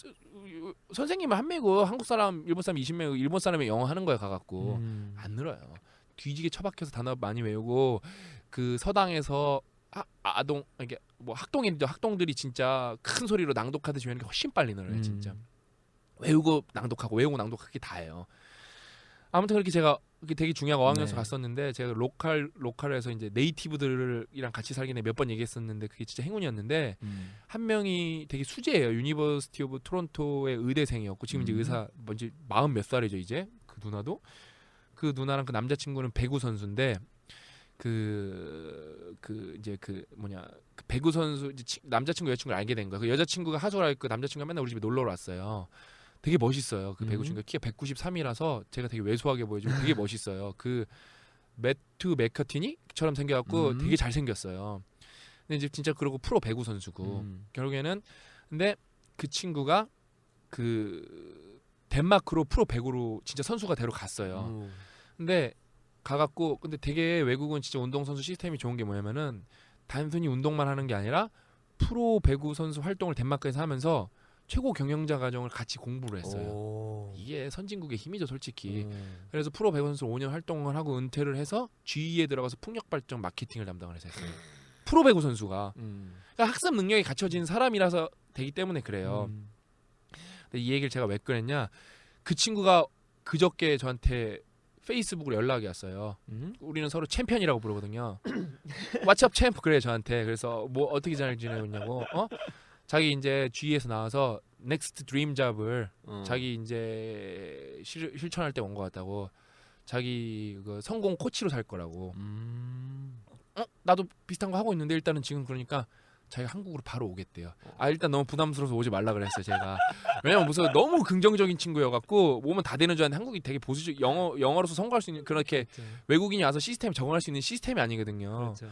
S1: 선생님은 한 명이고 한국 사람, 일본 사람 20명이고 일본 사람이 영어 하는 거에 가갖고 안 늘어요. 뒤지게 처박혀서 단어 많이 외우고 그 서당에서 아동 이게 뭐 학동들이 진짜 큰 소리로 낭독하듯이 외우는 게 훨씬 빨리 늘어요. 진짜 외우고 낭독하고 그게 다예요. 아무튼 그렇게 제가 되게 중요한 어학연수 갔었는데 제가 로컬에서 이제 네이티브들이랑 같이 살긴 몇 번 얘기했었는데 그게 진짜 행운이었는데 한 명이 되게 수재예요. 유니버시티 오브 토론토의 의대생이었고 지금 이제 의사 뭔지 40 몇 살이죠 이제 그 누나도. 그 누나랑 그 남자친구는 배구 선수인데 그 배구 선수 남자친구 여자친구를 알게 된 거야. 그 여자친구가 하소를 할그 남자친구가 맨날 우리 집에 놀러 왔어요. 되게 멋있어요. 그 배구 친구가 키가 193이라서 제가 되게 왜소하게 보여지고 되게 멋있어요. 그 매튜 맥커티니처럼 생겨갖고 되게 잘생겼어요. 근데 이제 진짜 그러고 프로 배구 선수고 결국에는 근데 그 친구가 그 덴마크로 프로 배구로 진짜 선수가 되러 갔어요. 근데 가갖고 근데 되게 외국은 진짜 운동선수 시스템이 좋은 게 뭐냐면은 단순히 운동만 하는 게 아니라 프로 배구 선수 활동을 덴마크에서 하면서 최고 경영자 과정을 같이 공부를 했어요. 이게 선진국의 힘이죠, 솔직히. 그래서 프로 배구 선수 5년 활동을 하고 은퇴를 해서 GE에 들어가서 풍력 발전 마케팅을 담당을 해서 했어요. 프로배구 선수가. 그러니까 학습 능력이 갖춰진 사람이라서 되기 때문에 그래요. 근데 이 얘기를 제가 왜 꺼냈냐? 그 친구가 그저께 저한테 페이스북으로 연락이 왔어요. 우리는 서로 챔피언이라고 부르거든요. 왓츠업 챔프 그래 저한테. 그래서 뭐 어떻게 잘 지내고 있냐고. 자기 이제 G에서 나와서 넥스트 드림 잡을 자기 이제 실천할 때 온 것 같다고. 자기 그 성공 코치로 살 거라고. 나도 비슷한 거 하고 있는데 일단은 지금 그러니까 자기가 한국으로 바로 오겠대요. 일단 너무 부담스러워서 오지 말라 그랬어요 제가. 왜냐면 무슨 너무 긍정적인 친구여갖고 오면 다 되는 줄 알았는데 한국이 되게 보수적 영어로서 성공할 수 있는 그렇게 그렇죠. 외국인이 와서 시스템 적응할 수 있는 시스템이 아니거든요. 그렇죠.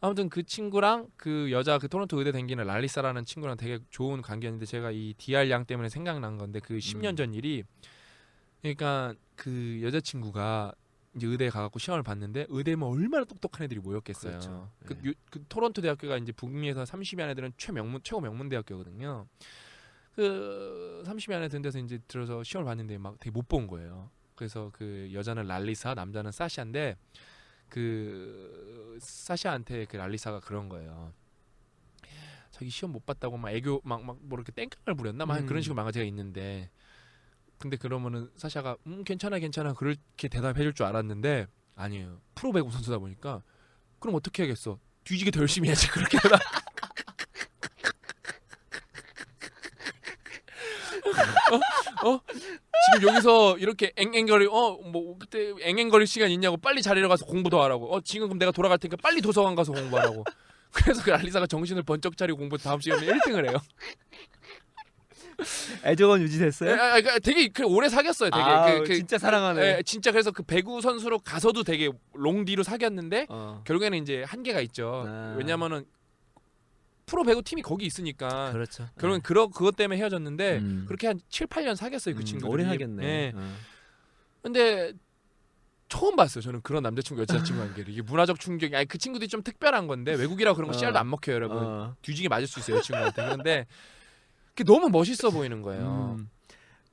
S1: 아무튼 그 친구랑 그 여자 그 토론토 의대 다니는 랄리사라는 친구랑 되게 좋은 관계였는데 제가 이 DR 양 때문에 생각난 건데 그 10년 전 일이 그러니까 그 여자친구가 이제 의대에 가갖고 시험을 봤는데 의대면 얼마나 똑똑한 애들이 모였겠어요. 그렇죠. 그 토론토 대학교가 이제 북미에서 30위 안에 드는 최고 명문 대학교거든요. 그 30위 안에 든 데서 이제 들어서 시험을 봤는데 막 되게 못 본 거예요. 그래서 그 여자는 랄리사, 남자는 사샤인데 그 사샤한테 그 랄리사가 그런 거예요. 자기 시험 못 봤다고 막 애교 막 뭐 이렇게 땡깡을 부렸나 막 그런 식으로 망가지가 있는데. 근데 그러면은 사샤가 괜찮아 그렇게 대답해줄 줄 알았는데 아니에요. 프로배구 선수다 보니까 그럼 어떻게 해야겠어? 뒤지게 더 열심히 해야지 그렇게 대답. 지금 여기서 이렇게 앵앵거리 뭐 그때 앵앵거릴 시간 있냐고 빨리 자리로 가서 공부 더 하라고. 지금 그럼 내가 돌아갈 테니까 빨리 도서관 가서 공부하라고. 그래서 그 알리사가 정신을 번쩍 차리고 공부 다음 시간에 1등을 해요.
S2: 애정은 유지됐어요?
S1: 그러니까 되게 오래 사귀었어요. 되게
S2: 진짜 사랑하네.
S1: 진짜 그래서 그 배구 선수로 가서도 되게 롱디로 사귀었는데 결국에는 이제 한계가 있죠. 왜냐면은 프로 배구 팀이 거기 있으니까.
S2: 그렇죠.
S1: 결국엔 그것 때문에 헤어졌는데 그렇게 한 7, 8년 사귀었어요 그 친구들이.
S2: 오래 사귀었네.
S1: 근데 처음 봤어요. 저는 그런 남자친구 여자친구 관계를. 이게 문화적 충격이 그 친구들이 좀 특별한 건데 외국이라고 그런 거 씨알도 안 먹혀요 여러분. 뒤지게 맞을 수 있어요 여자친구한테. 그런데 그게 너무 멋있어 보이는 거예요.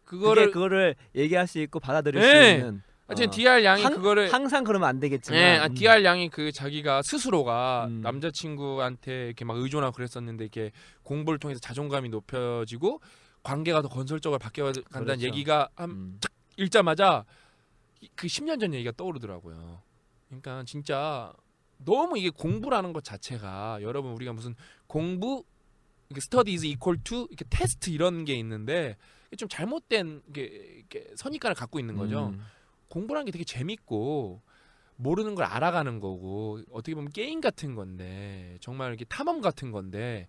S2: 그거를 얘기할 수 있고 받아들일 수 있는.
S1: 지금 DR 양이 그거를
S2: 항상 그러면 안 되겠지만.
S1: DR 양이 그 자기가 스스로가 남자친구한테 이렇게 막 의존하고 그랬었는데 이렇게 공부를 통해서 자존감이 높여지고 관계가 더 건설적으로 바뀌어간다는 그렇죠. 얘기가 딱 읽자마자 그 10년 전 얘기가 떠오르더라고요. 그러니까 진짜 너무 이게 공부라는 것 자체가 여러분 우리가 무슨 공부 study is equal to 이렇게 테스트 이런 게 있는데 좀 잘못된 이렇게 선입관을 갖고 있는 거죠. 공부라는 게 되게 재밌고 모르는 걸 알아가는 거고 어떻게 보면 게임 같은 건데 정말 이렇게 탐험 같은 건데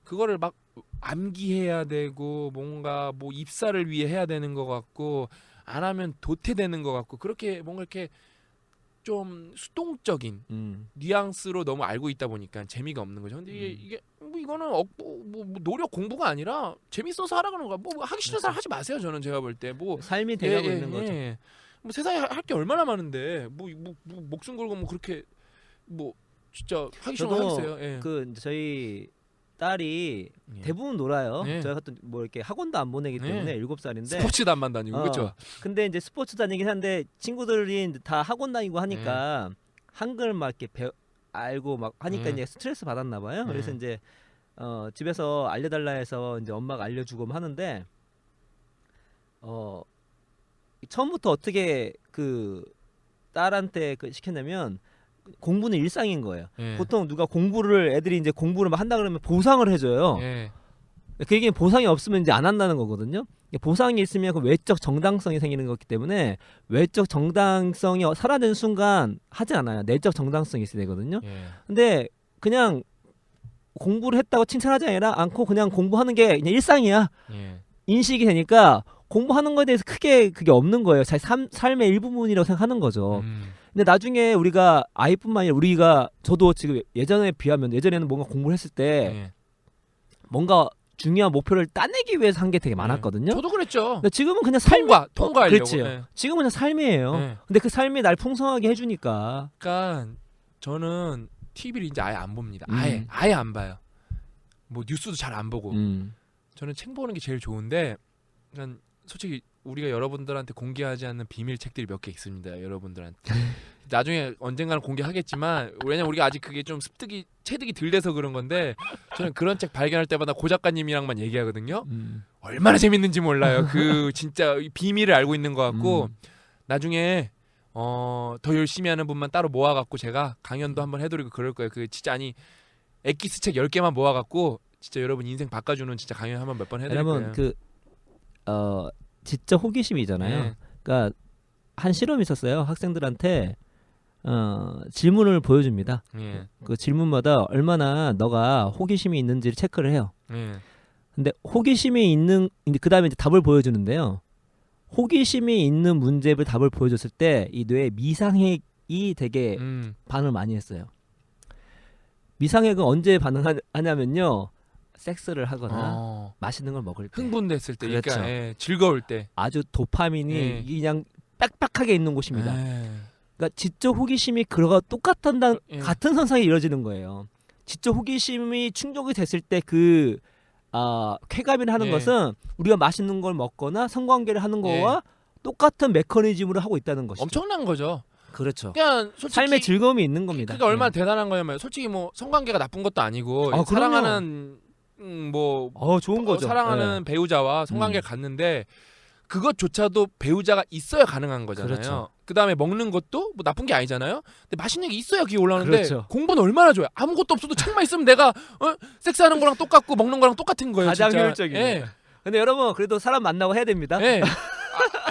S1: 그거를 막 암기해야 되고 뭔가 뭐 입사를 위해 해야 되는 것 같고 안 하면 도태되는 것 같고 그렇게 뭔가 이렇게 좀 수동적인 뉘앙스로 너무 알고 있다 보니까 재미가 없는 거죠. 근데 이게 뭐 이거는 뭐 노력 공부가 아니라 재밌어서 하라는 거야. 뭐 하기 싫은 사람 하지 마세요. 저는 제가 볼 때 뭐
S2: 삶이 돼가고 있는 거죠.
S1: 뭐 세상에 할 게 얼마나 많은데 뭐 목숨 걸고 뭐 그렇게 뭐 진짜 하기 싫은 거 하겠어요.
S2: 그 저희 딸이 대부분 놀아요. 저희가 또 뭐 이렇게 학원도 안 보내기 때문에 7살인데
S1: 스포츠도 안 다니고 그렇죠.
S2: 근데 이제 스포츠 다니긴 한데 친구들이 다 학원 다니고 하니까 한글 막 이렇게 알고 막 하니까 이제 스트레스 받았나 봐요. 그래서 이제 집에서 알려달라 해서 이제 엄마가 알려주고 하는데 처음부터 어떻게 그 딸한테 시켰냐면 공부는 일상인 거예요. 보통 누가 애들이 이제 공부를 막 한다 그러면 보상을 해줘요. 그게 보상이 없으면 이제 안 한다는 거거든요. 보상이 있으면 그 외적 정당성이 생기는 거기 때문에 외적 정당성이 사라지는 순간 하지 않아요. 내적 정당성이 있어야 되거든요. 근데 그냥 공부를 했다고 칭찬하지 않고 그냥 공부하는 게 그냥 일상이야. 인식이 되니까 공부하는 거에 대해서 크게 그게 없는 거예요. 삶의 일부분이라고 생각하는 거죠. 근데 나중에 우리가 아이뿐만 아니라 저도 지금 예전에는 뭔가 공부를 했을 때 뭔가 중요한 목표를 따내기 위해서 한 게 되게 많았거든요.
S1: 저도 그랬죠.
S2: 근데 지금은 그냥
S1: 통과하려고.
S2: 그렇지요. 지금은 그냥 삶이에요. 근데 그 삶이 날 풍성하게 해주니까.
S1: 그러니까 저는 TV를 이제 아예 안 봅니다. 아예 안 봐요. 뭐 뉴스도 잘 안 보고. 저는 책 보는 게 제일 좋은데, 그러니까 솔직히 우리가 여러분들한테 공개하지 않는 비밀 책들이 몇 개 있습니다. 여러분들한테 나중에 언젠가는 공개하겠지만 왜냐면 우리가 아직 그게 좀 체득이 덜 돼서 그런 건데 저는 그런 책 발견할 때마다 고 작가님이랑만 얘기하거든요. 얼마나 재밌는지 몰라요. 그 진짜 비밀을 알고 있는 것 같고 나중에 더 열심히 하는 분만 따로 모아갖고 제가 강연도 한번 해드리고 그럴 거예요. 그 진짜 아니 엑기스 책 10개만 모아갖고 진짜 여러분 인생 바꿔주는 진짜 강연 한번 몇 번 해드릴 거예요.
S2: 여러분 진짜 호기심이잖아요.
S1: 네.
S2: 그러니까 한 실험이 있었어요. 학생들한테 질문을 보여줍니다.
S1: 예.
S2: 그 질문마다 얼마나 너가 호기심이 있는지를 체크를 해요.
S1: 예.
S2: 근데 호기심이 있는 그 다음에 이제 답을 보여주는데요. 호기심이 있는 문제를 답을 보여줬을 때 이 뇌의 미상핵이 되게 반응을 많이 했어요. 미상핵은 언제 반응하냐면요. 섹스를 하거나 맛있는 걸 먹을 때,
S1: 흥분됐을 때,
S2: 그렇죠.
S1: 그러니까 즐거울 때,
S2: 아주 도파민이 그냥 빽빽하게 있는 곳입니다. 그러니까 지적 호기심이 그거와 같은 현상이 이루어지는 거예요. 지적 호기심이 충족이 됐을 때 그 쾌감이라 하는 것은 우리가 맛있는 걸 먹거나 성관계를 하는 거와 똑같은 메커니즘으로 하고 있다는 것이죠.
S1: 엄청난 거죠.
S2: 그렇죠.
S1: 그냥 솔직히
S2: 삶의 즐거움이 있는 겁니다.
S1: 그러니까 얼마나 대단한 거냐면 솔직히 뭐 성관계가 나쁜 것도 아니고 사랑하는
S2: 좋은 거죠.
S1: 사랑하는 배우자와 성관계를 갖는데 그것조차도 배우자가 있어야 가능한 거잖아요.
S2: 그렇죠.
S1: 그다음에 먹는 것도 뭐 나쁜 게 아니잖아요. 근데 맛있는 게 있어야 그게 올라오는데
S2: 그렇죠.
S1: 공부는 얼마나 좋아요. 아무것도 없어도 책만 있으면 내가 섹스하는 거랑 똑같고 먹는 거랑 똑같은 거예요.
S2: 가장
S1: 진짜.
S2: 효율적이에요. 근데 여러분 그래도 사람 만나고 해야 됩니다.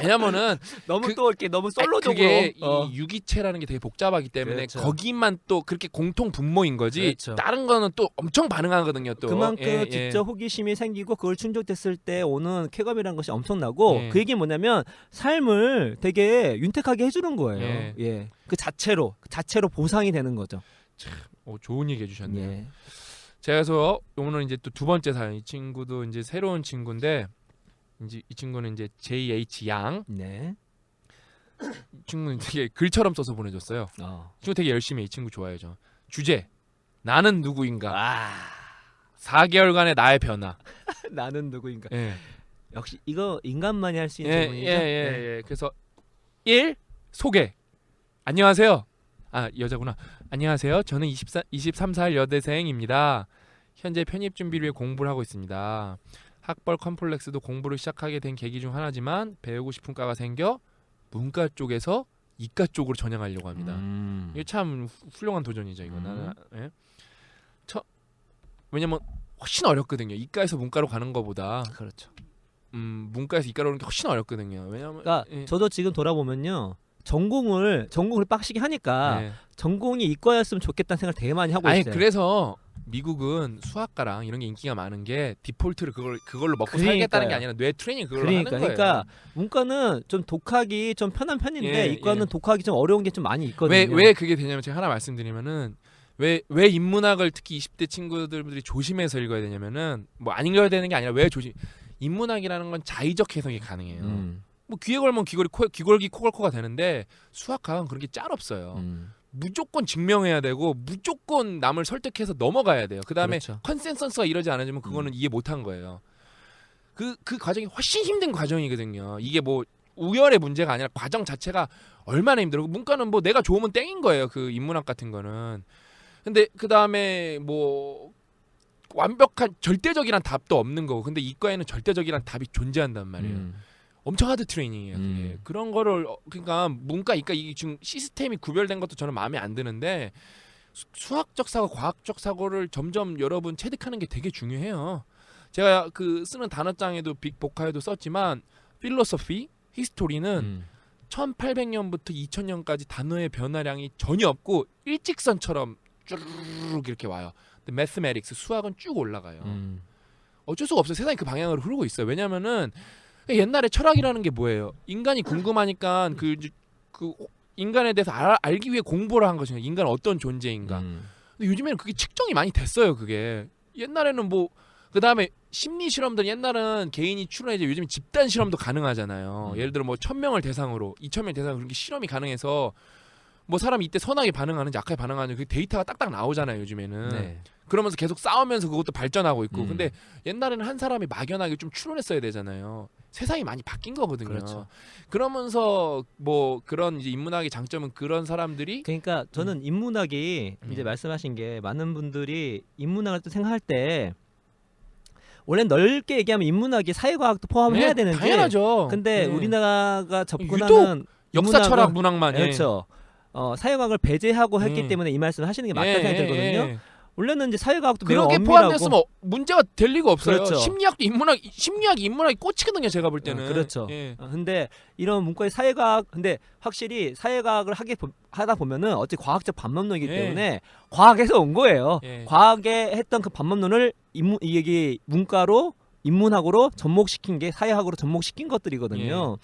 S2: 왜냐면은 너무 또 이렇게 너무 솔로적으로
S1: 그게 이 유기체라는 게 되게 복잡하기 때문에
S2: 그렇죠.
S1: 거기만 또 그렇게 공통 분모인 거지.
S2: 그렇죠.
S1: 다른 거는 또 엄청 반응하거든요. 또
S2: 그만큼 지적 호기심이 생기고 그걸 충족됐을 때 오는 쾌감이라는 것이 엄청나고 그 얘기는 뭐냐면 삶을 되게 윤택하게 해주는 거예요. 그 자체로 보상이 되는 거죠.
S1: 참, 좋은 얘기 해주셨네요.
S2: 예.
S1: 제가 그래서 오늘 이제 또 두 번째 사연, 이 친구도 이제 새로운 친구인데 이제 이 친구는 이제 JH 양.
S2: 네.
S1: 이 친구는 되게 글처럼 써서 보내줬어요. 이 친구 되게 열심히 해. 이 친구 좋아해요. 저. 주제 나는 누구인가. 4개월간의 나의 변화.
S2: 나는 누구인가. 역시 이거 인간만이 할 수 있는 질문이죠.
S1: 그래서 1. 소개. 안녕하세요. 여자구나. 안녕하세요. 저는 23살 여대생입니다. 현재 편입 준비를 위해 공부를 하고 있습니다. 학벌 컴플렉스도 공부를 시작하게 된 계기 중 하나지만 배우고 싶은 과가 생겨 문과 쪽에서 이과 쪽으로 전향하려고 합니다. 이게 참 훌륭한 도전이죠. 이거는. 왜냐면 훨씬 어렵거든요. 이과에서 문과로 가는 것보다.
S2: 그렇죠.
S1: 문과에서 이과로 오는 게 훨씬 어렵거든요. 왜냐면
S2: 그러니까 저도 지금 돌아보면요. 전공을 빡시게 하니까 전공이 이과였으면 좋겠다는 생각을 되게 많이 하고 있어요.
S1: 그래서 미국은 수학과랑 이런 게 인기가 많은 게 디폴트를 그걸로 먹고 살겠다는 게 아니라 뇌 트레이닝 그걸로 하는 거예요.
S2: 그러니까 문과는 좀 독학이 좀 편한 편인데 이과는 독학이 좀 어려운 게 좀 많이 있거든요.
S1: 왜 그게 되냐면 제가 하나 말씀드리면은 왜 인문학을 특히 20대 친구들이 조심해서 읽어야 되냐면은 뭐 안 읽어야 되는 게 아니라 왜 인문학이라는 건 자의적 해석이 가능해요. 뭐 귀에 걸면 귀걸기 코걸코가 되는데 수학과는 그런 게 짤 없어요. 무조건 증명해야 되고 무조건 남을 설득해서 넘어가야 돼요. 그다음에 컨센서스가 이러지 않아지면 그거는 이해 못한 거예요. 그 과정이 훨씬 힘든 과정이거든요. 이게 뭐 우열의 문제가 아니라 과정 자체가 얼마나 힘들어. 문과는 뭐 내가 좋으면 땡인 거예요. 그 인문학 같은 거는. 근데 그다음에 뭐 완벽한 절대적이란 답도 없는 거고. 근데 이과에는 절대적이란 답이 존재한단 말이에요. 엄청 하드 트레이닝이에요. 그게. 그런 거를 그러니까 문과 이과 이게 지금 시스템이 구별된 것도 저는 마음에 안 드는데 수학적 사고, 과학적 사고를 점점 여러분 체득하는 게 되게 중요해요. 제가 그 쓰는 단어장에도 빅보카에도 썼지만 필로소피, 히스토리는 1800년부터 2000년까지 단어의 변화량이 전혀 없고 일직선처럼 쭈르륵 이렇게 와요. 근데 매스매틱스 수학은 쭉 올라가요. 어쩔 수가 없어요. 세상이 그 방향으로 흐르고 있어요. 왜냐면은 옛날에 철학이라는 게 뭐예요? 인간이 궁금하니까 그 인간에 대해서 알기 위해 공부를 한 것인가? 인간은 어떤 존재인가? 근데 요즘에는 그게 측정이 많이 됐어요. 그게 옛날에는 뭐 그다음에 심리 실험들 옛날은 개인이 추론해지 요즘 집단 실험도 가능하잖아요. 예를 들어 뭐 1000명을 대상으로 2000명 대상으로 그렇게 실험이 가능해서 뭐 사람이 이때 선하게 반응하는지 악하게 반응하는지 그 데이터가 딱딱 나오잖아요. 요즘에는 그러면서 계속 싸우면서 그것도 발전하고 있고. 근데 옛날에는 한 사람이 막연하게 좀 추론했어야 되잖아요. 세상이 많이 바뀐 거거든요.
S2: 그렇죠.
S1: 그러면서 뭐 그런 이제 인문학의 장점은 그런 사람들이
S2: 그러니까 저는 인문학이 이제 말씀하신 게 많은 분들이 인문학을 또 생각할 때 원래 넓게 얘기하면 인문학이 사회과학도 포함해야 되는데
S1: 당연하죠.
S2: 근데 우리나라가 접근하는
S1: 역사, 철학, 문학만
S2: 그렇죠. 사회과학을 배제하고 했기 때문에 이 말씀을 하시는 게 맞다 생각이 들거든요. 원래는 이제 사회과학도 매우
S1: 그렇게
S2: 엄밀하고
S1: 포함됐으면 문제가 될 리가 없어요.
S2: 그렇죠.
S1: 심리학이 인문학이 꽂히거든요. 제가 볼 때는.
S2: 그렇죠. 근데 이런 문과의 사회과학 근데 확실히 사회과학을 하다 보면은 어찌 과학적 반문론이기 때문에 과학에서 온 거예요. 과학에 했던 그 반문론을 이게 문과로 인문학으로 접목시킨 게 사회학으로 접목시킨 것들이거든요.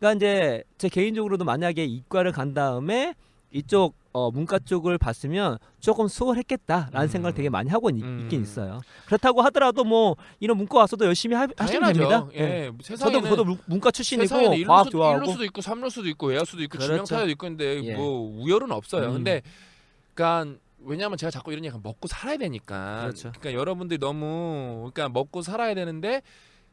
S2: 그러니까 이제 제 개인적으로도 만약에 이과를 간 다음에 이쪽 문과 쪽을 봤으면 조금 수월했겠다라는 생각을 되게 많이 하고 있긴 있어요. 그렇다고 하더라도 뭐 이런 문과 와서도 열심히 하시면 됩니다. 저도 문과 출신이고 과학 좋아하고
S1: 일루수도 있고 삼루수도 있고 외야수도 있고
S2: 그렇죠.
S1: 지명타자도 있고 근데 뭐 우열은 없어요. 근데 그러니까 왜냐하면 제가 자꾸 이런 얘기 먹고 살아야 되니까.
S2: 그렇죠.
S1: 그러니까 여러분들이 너무 그러니까 먹고 살아야 되는데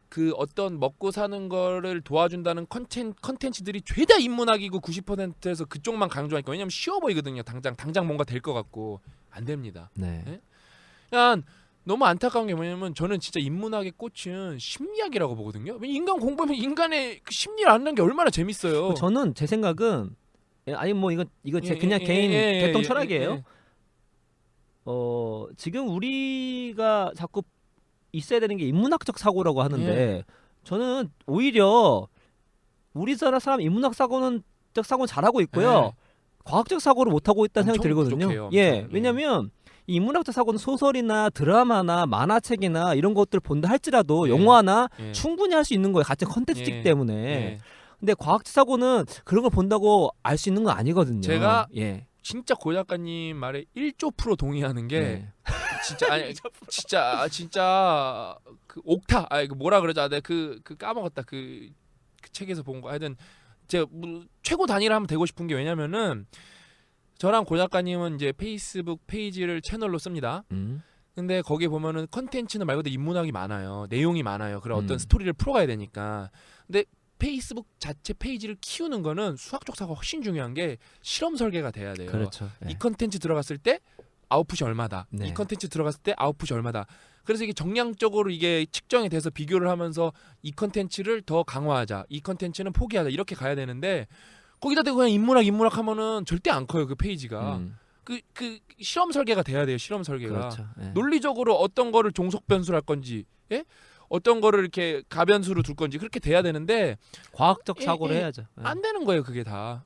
S1: 그 어떤 먹고 사는 거를 도와준다는 컨텐츠들이 죄다 인문학이고 90%에서 그쪽만 강조하니까 왜냐면 쉬워 보이거든요. 당장 뭔가 될 것 같고 안 됩니다. 그러니까 너무 안타까운 게 뭐냐면 저는 진짜 인문학의 꽃은 심리학이라고 보거든요. 인간 공부하면 인간의 그 심리를 아는 게 얼마나 재밌어요.
S2: 저는 제 생각은 아니 뭐 이거 제 그냥 개인 개통 철학이에요. 지금 우리가 자꾸 있어야 되는 게 인문학적 사고라고 하는데 저는 오히려 우리나라 사람 인문학 사고는 잘하고 있고요. 과학적 사고를 못 하고 있다는 생각이 들거든요.
S1: 부족해요,
S2: 왜냐면 이 인문학적 사고는 소설이나 드라마나 만화책이나 이런 것들 본다 할지라도 영화나 충분히 할 수 있는 거예요. 같은 컨텐츠이기 때문에. 근데 과학적 사고는 그런 걸 본다고 알 수 있는 건 아니거든요.
S1: 제가 진짜 고 작가님 말에 1조% 동의하는 게 진짜 그 옥타 그 뭐라 그러자 내가 그 까먹었다 그 책에서 본 거 하여튼 제가 뭐 최고 단위를 하면 되고 싶은 게 왜냐면은 저랑 고 작가님은 이제 페이스북 페이지를 채널로 씁니다. 근데 거기 보면은 컨텐츠는 말 그대로 인문학이 많아요. 내용이 많아요. 그런 어떤 스토리를 풀어가야 되니까. 근데 페이스북 자체 페이지를 키우는 거는 수학적 사고가 훨씬 중요한 게 실험 설계가 돼야 돼요.
S2: 그렇죠.
S1: 이 컨텐츠 들어갔을 때 아웃풋이 얼마다. 이 컨텐츠 들어갔을 때 아웃풋이 얼마다. 그래서 이게 정량적으로 이게 측정이 돼서 비교를 하면서 이 컨텐츠를 더 강화하자. 이 컨텐츠는 포기하자. 이렇게 가야 되는데 거기다 대고 그냥 인문학 하면은 절대 안 커요. 그 페이지가. 그 실험 설계가 돼야 돼요. 실험 설계가.
S2: 그렇죠.
S1: 논리적으로 어떤 거를 종속 변수를 할 건지 어떤 거를 이렇게 가변수로 둘 건지 그렇게 돼야 되는데
S2: 과학적 사고를 해야죠.
S1: 안 되는 거예요. 그게 다.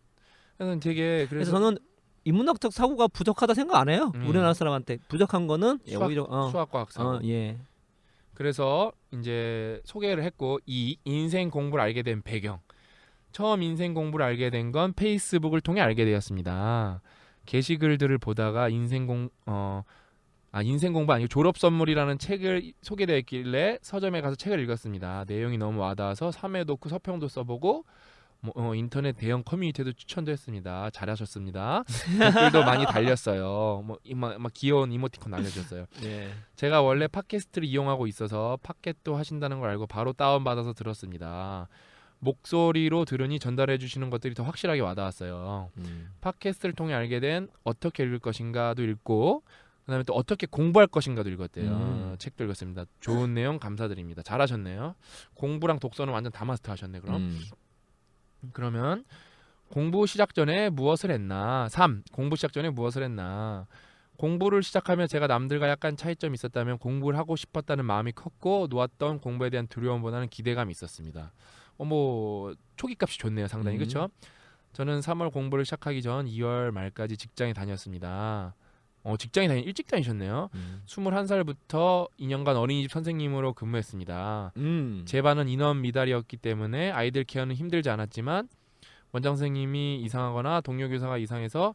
S1: 그래서 되게
S2: 그래서 저는 인문학적 사고가 부족하다 생각 안 해요. 우리나라 사람한테 부족한 거는 오히려
S1: 수학과학 사고. 그래서 이제 소개를 했고 이 인생 공부를 알게 된 배경. 처음 인생 공부를 알게 된 건 페이스북을 통해 알게 되었습니다. 게시글들을 보다가 인생 공부 아니고 졸업 선물이라는 책을 소개되어 있길래 서점에 가서 책을 읽었습니다. 내용이 너무 와닿아서 3회독 서평도 써보고 인터넷 대형 커뮤니티에도 추천도 했습니다. 잘하셨습니다. 댓글도 많이 달렸어요. 막 귀여운 이모티콘 알려줬어요. 제가 원래 팟캐스트를 이용하고 있어서 팟캐스트 하신다는 걸 알고 바로 다운받아서 들었습니다. 목소리로 들으니 전달해 주시는 것들이 더 확실하게 와닿았어요. 팟캐스트를 통해 알게 된 어떻게 읽을 것인가도 읽고 그다음에 또 어떻게 공부할 것인가도 읽었대요. 책도 읽었습니다. 좋은 내용 감사드립니다. 잘하셨네요. 공부랑 독서는 완전 다 마스터하셨네. 그러면 공부 시작 전에 무엇을 했나? 3. 공부 시작 전에 무엇을 했나? 공부를 시작하며 제가 남들과 약간 차이점이 있었다면 공부를 하고 싶었다는 마음이 컸고 놓았던 공부에 대한 두려움보다는 기대감이 있었습니다. 초기값이 좋네요. 상당히. 그렇죠? 저는 3월 공부를 시작하기 전 2월 말까지 직장에 다녔습니다. 일찍 다니셨네요. 21살부터 2년간 어린이집 선생님으로 근무했습니다. 제 반은 인원 미달이었기 때문에 아이들 케어는 힘들지 않았지만 원장 선생님이 이상하거나 동료 교사가 이상해서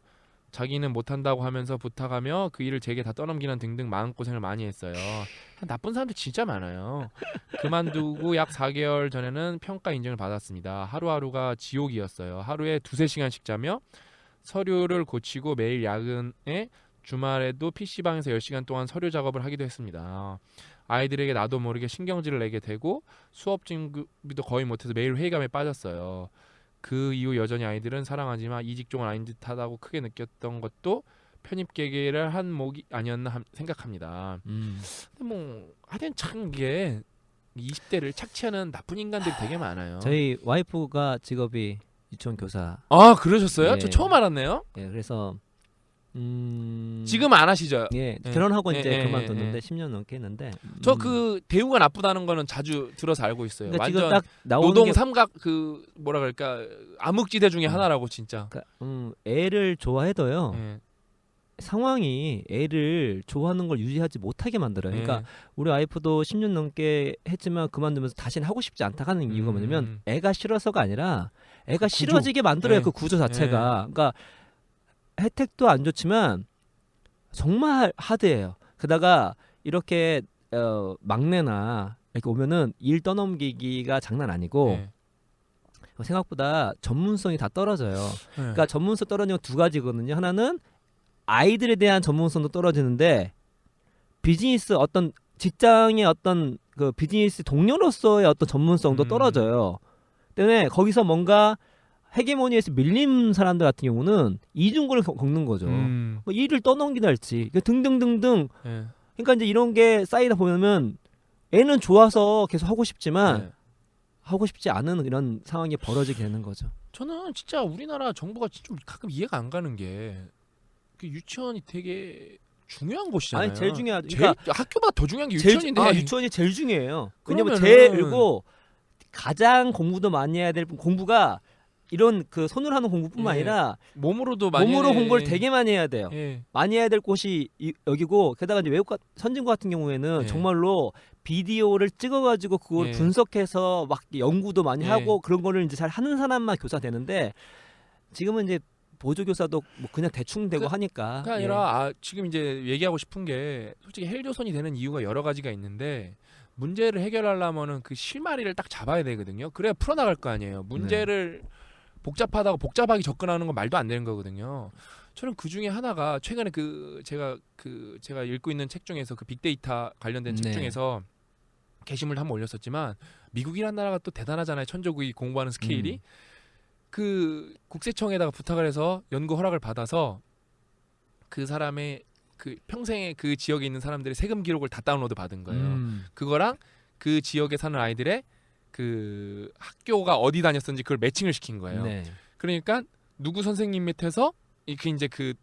S1: 자기는 못한다고 하면서 부탁하며 그 일을 제게 다 떠넘기는 등등 마음고생을 많이 했어요. 나쁜 사람들 진짜 많아요. 그만두고 약 4개월 전에는 평가 인증을 받았습니다. 하루하루가 지옥이었어요. 하루에 2-3시간씩 자며 서류를 고치고 매일 야근에 주말에도 PC방에서 10시간 동안 서류 작업을 하기도 했습니다. 아이들에게 나도 모르게 신경질을 내게 되고 수업 준비도 거의 못해서 매일 회의감에 빠졌어요. 그 이후 여전히 아이들은 사랑하지만 이 직종은 아닌 듯하다고 크게 느꼈던 것도 편입계기를 한 목이 아니었나 생각합니다. 근데 뭐 하여튼 참 이게 20대를 착취하는 나쁜 인간들이 되게 많아요.
S2: 저희 와이프가 직업이 유치원 교사.
S1: 아 그러셨어요?
S2: 예.
S1: 저 처음 알았네요.
S2: 예, 그래서
S1: 지금 안 하시죠?
S2: 예,
S1: 예.
S2: 결혼하고
S1: 예,
S2: 이제
S1: 예,
S2: 그만뒀는데
S1: 예.
S2: 10년 넘게 했는데
S1: 저 그 대우가 나쁘다는 거는 자주 들어서 알고 있어요.
S2: 그러니까
S1: 완전
S2: 지금 딱 나오는
S1: 노동
S2: 게
S1: 삼각 그 뭐라 그럴까 암흑지대 중에 하나라고 진짜.
S2: 그러니까, 애를 좋아해도요.
S1: 예.
S2: 상황이 애를 좋아하는 걸 유지하지 못하게 만들어요. 그러니까
S1: 예.
S2: 우리 와이프도 10년 넘게 했지만 그만두면서 다시는 하고 싶지 않다 하는 이유가 뭐냐면 애가 싫어서가 아니라 애가
S1: 구조.
S2: 싫어지게 만들어요.
S1: 예.
S2: 그 구조 자체가. 그러니까 혜택도 안 좋지만 정말 하드해요. 게다가 이렇게 막내나 이렇게 오면은 일 떠넘기기가 장난 아니고
S1: 예.
S2: 생각보다 전문성이 다 떨어져요.
S1: 예.
S2: 그러니까 전문성 떨어지는 건 두 가지거든요. 하나는 아이들에 대한 전문성도 떨어지는데 비즈니스 어떤 직장의 어떤 그 비즈니스 동료로서의 어떤 전문성도 떨어져요. 때문에 거기서 뭔가 헤게모니에서 밀린 사람들 같은 경우는 이중고를 겪는 거죠. 뭐 일을 떠넘기나 할지 등등등등.
S1: 예.
S2: 그러니까 이제 이런 게 쌓이다 보면 애는 좋아서 계속 하고 싶지만
S1: 예.
S2: 하고 싶지 않은 이런 상황이 벌어지게 되는 거죠.
S1: 저는 진짜 우리나라 정부가 좀 가끔 이해가 안 가는 게 그 유치원이 되게 중요한 곳이잖아요.
S2: 아니 제일 중요하죠. 그러니까
S1: 학교보다 더 중요한 게 유치원인데.
S2: 유치원이 제일 중요해요. 왜냐면
S1: 그러면은-
S2: 그리고 가장 공부도 많이 해야 될 공부가 이런 그 손으로 하는 공부뿐만
S1: 예.
S2: 아니라
S1: 몸으로도 많이
S2: 몸으로
S1: 해.
S2: 공부를 되게 많이 해야 돼요.
S1: 예.
S2: 많이 해야 될 곳이 여기고 게다가 이제 외국 선진국 같은 경우에는
S1: 예.
S2: 정말로 비디오를 찍어가지고 그걸
S1: 예.
S2: 분석해서 막 연구도 많이
S1: 예.
S2: 하고 그런 거를 이제 잘 하는 사람만 교사 되는데 지금은 이제 보조 교사도 뭐 그냥 대충 되고 하니까.
S1: 그게 아니라 지금 이제 얘기하고 싶은 게 솔직히 헬조선이 되는 이유가 여러 가지가 있는데 문제를 해결하려면은 그 실마리를 딱 잡아야 되거든요. 그래야 풀어나갈 거 아니에요. 문제를 복잡하게 접근하는 건 말도 안 되는 거거든요. 저는 그 중에 하나가 최근에 제가 읽고 있는 책 중에서 그 빅데이터 관련된 책
S2: 네.
S1: 중에서 게시물을 한번 올렸었지만 미국이란 나라가 또 대단하잖아요. 천조국이 공부하는 스케일이. 그 국세청에다가 부탁을 해서 연구 허락을 받아서 그 사람의 그 평생에 그 지역에 있는 사람들의 세금 기록을 다 다운로드 받은 거예요. 그거랑 그 지역에 사는 아이들의 그 학교가 어디 다녔었는지 그걸 매칭을 시킨 거예요.
S2: 네.
S1: 그러니까 누구 선생님 밑에서 이제 그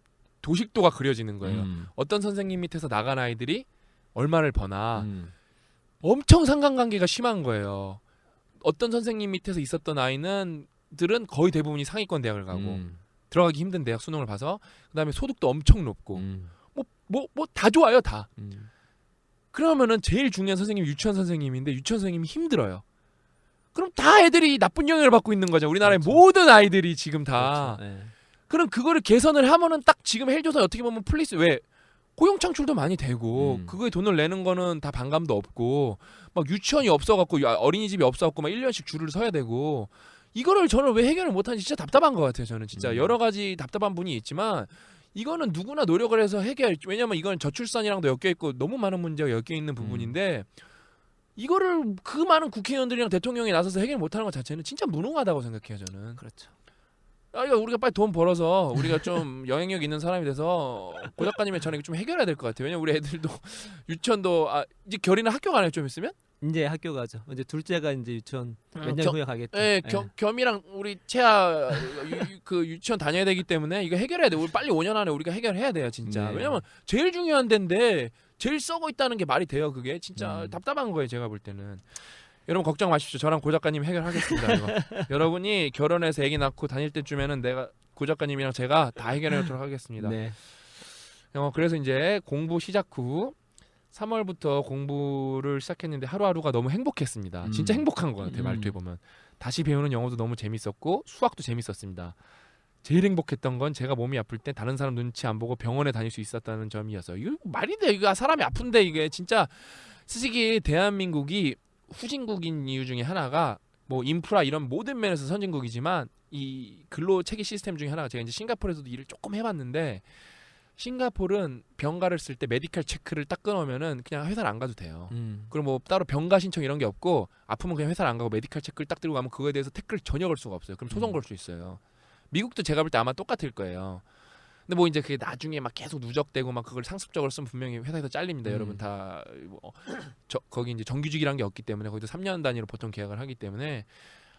S1: 도식도가 그려지는 거예요. 어떤 선생님 밑에서 나간 아이들이 얼마를 버나 엄청 상관관계가 심한 거예요. 어떤 선생님 밑에서 있었던 아이들은 거의 대부분이 상위권 대학을 가고 들어가기 힘든 대학 수능을 봐서 그다음에 소득도 엄청 높고 뭐 다 좋아요 다. 그러면은 제일 중요한 선생님이 유치원 선생님인데 유치원 선생님이 힘들어요. 그럼 다 애들이 나쁜 영향을 받고 있는 거죠. 우리나라의
S2: 그렇죠.
S1: 모든 아이들이 지금 다.
S2: 그렇죠. 네.
S1: 그럼 그거를 개선을 하면은 딱 지금 헬조선 어떻게 보면 플리스 왜 고용 창출도 많이 되고 그거에 돈을 내는 거는 다 반감도 없고 막 유치원이 없어갖고 어린이집이 없어갖고 막 1년씩 줄을 서야 되고 이거를 저는 왜 해결을 못하는지 진짜 답답한 것 같아요. 저는 진짜 여러 가지 답답한 분이 있지만 이거는 누구나 노력을 해서 왜냐면 이건 저출산이랑도 엮여있고 너무 많은 문제가 엮여있는 부분인데 이거를 그 많은 국회의원들이랑 대통령이 나서서 해결 못하는 것 자체는 진짜 무능하다고 생각해요. 저는.
S2: 그렇죠.
S1: 이거 우리가 빨리 돈 벌어서 우리가 좀 영향력 있는 사람이 돼서 고 작가님의 전에 좀 해결해야 될 것 같아요. 왜냐면 우리 애들도 유치원도 이제 결이는 학교 가나요 좀 있으면?
S2: 이제 학교 가죠. 이제 둘째가 이제 유치원 몇 년 후에 가겠죠.
S1: 네, 겸이랑 우리 채아 그 유치원 다녀야 되기 때문에 이거 해결해야 돼. 우리 빨리 5년 안에 우리가 해결해야 돼요, 진짜.
S2: 네.
S1: 왜냐면 제일 중요한 데인데 제일 썩어 있다는 게 말이 돼요, 그게. 진짜 답답한 거예요, 제가 볼 때는. 여러분 걱정 마십시오. 저랑 고 작가님 해결하겠습니다. 이거. 여러분이 결혼해서 아기 낳고 다닐 때쯤에는 내가 고 작가님이랑 제가 다 해결하도록 하겠습니다.
S2: 네.
S1: 그래서 이제 공부 시작 후 3월부터 공부를 시작했는데 하루하루가 너무 행복했습니다. 진짜 행복한 것 같아요. 말투에 보면. 다시 배우는 영어도 너무 재밌었고 수학도 재밌었습니다. 제일 행복했던 건 제가 몸이 아플 때 다른 사람 눈치 안 보고 병원에 다닐 수 있었다는 점이어서 이거 말이 돼. 이거 사람이 아픈데 이게 진짜 솔직히 대한민국이 후진국인 이유 중에 하나가 뭐 인프라 이런 모든 면에서 선진국이지만 이 근로 체계 시스템 중에 하나가 제가 이제 싱가포르에서도 일을 조금 해봤는데 싱가포르는 병가를 쓸 때 메디컬 체크를 딱 끊으면은 그냥 회사를 안 가도 돼요. 그럼 뭐 따로 병가 신청 이런 게 없고 아프면 그냥 회사를 안 가고 메디컬 체크를 딱 들고 가면 그거에 대해서 태클을 전혀 걸 수가 없어요. 그럼 소송 걸 수 있어요. 미국도 제가 볼 때 아마 똑같을 거예요. 근데 뭐 이제 그게 나중에 막 계속 누적되고 막 그걸 상습적으로 쓰면 분명히 회사에서 잘립니다. 여러분 다 거기 이제 정규직이란 게 없기 때문에 거기도 3년 단위로 보통 계약을 하기 때문에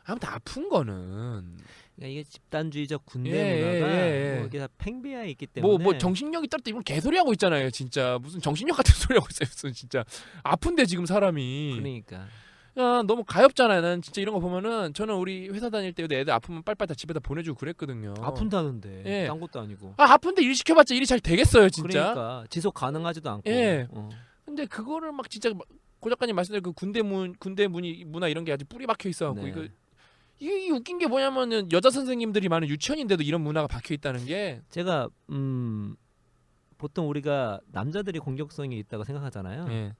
S1: 아무튼 아픈 거는
S2: 그러니까 이게 집단주의적 군대 문화가 뭐 이게 다 팽배해 있기 때문에
S1: 뭐 정신력이 떨어져 이분 개소리 하고 있잖아요. 진짜 무슨 정신력 같은 소리 하고 있어요. 무슨 진짜 아픈데 지금 사람이
S2: 그러니까
S1: 야, 너무 가엽잖아요. 난 진짜 이런 거 보면은 저는 우리 회사 다닐 때 애들 아프면 빨리빨리 다 집에다 보내주고 그랬거든요.
S2: 아픈다는데
S1: 예.
S2: 딴 것도 아니고.
S1: 아픈데 일 시켜봤자 일이 잘 되겠어요, 진짜.
S2: 그러니까 지속 가능하지도 않고.
S1: 예. 근데 그거를 막 진짜 고 작가님 말씀대로 그 군대 문화 이런 게 아주 뿌리 박혀 있어갖고
S2: 네.
S1: 이게 웃긴 게 뭐냐면은 여자 선생님들이 많은 유치원인데도 이런 문화가 박혀 있다는 게
S2: 제가 보통 우리가 남자들이 공격성이 있다고 생각하잖아요.
S1: 예.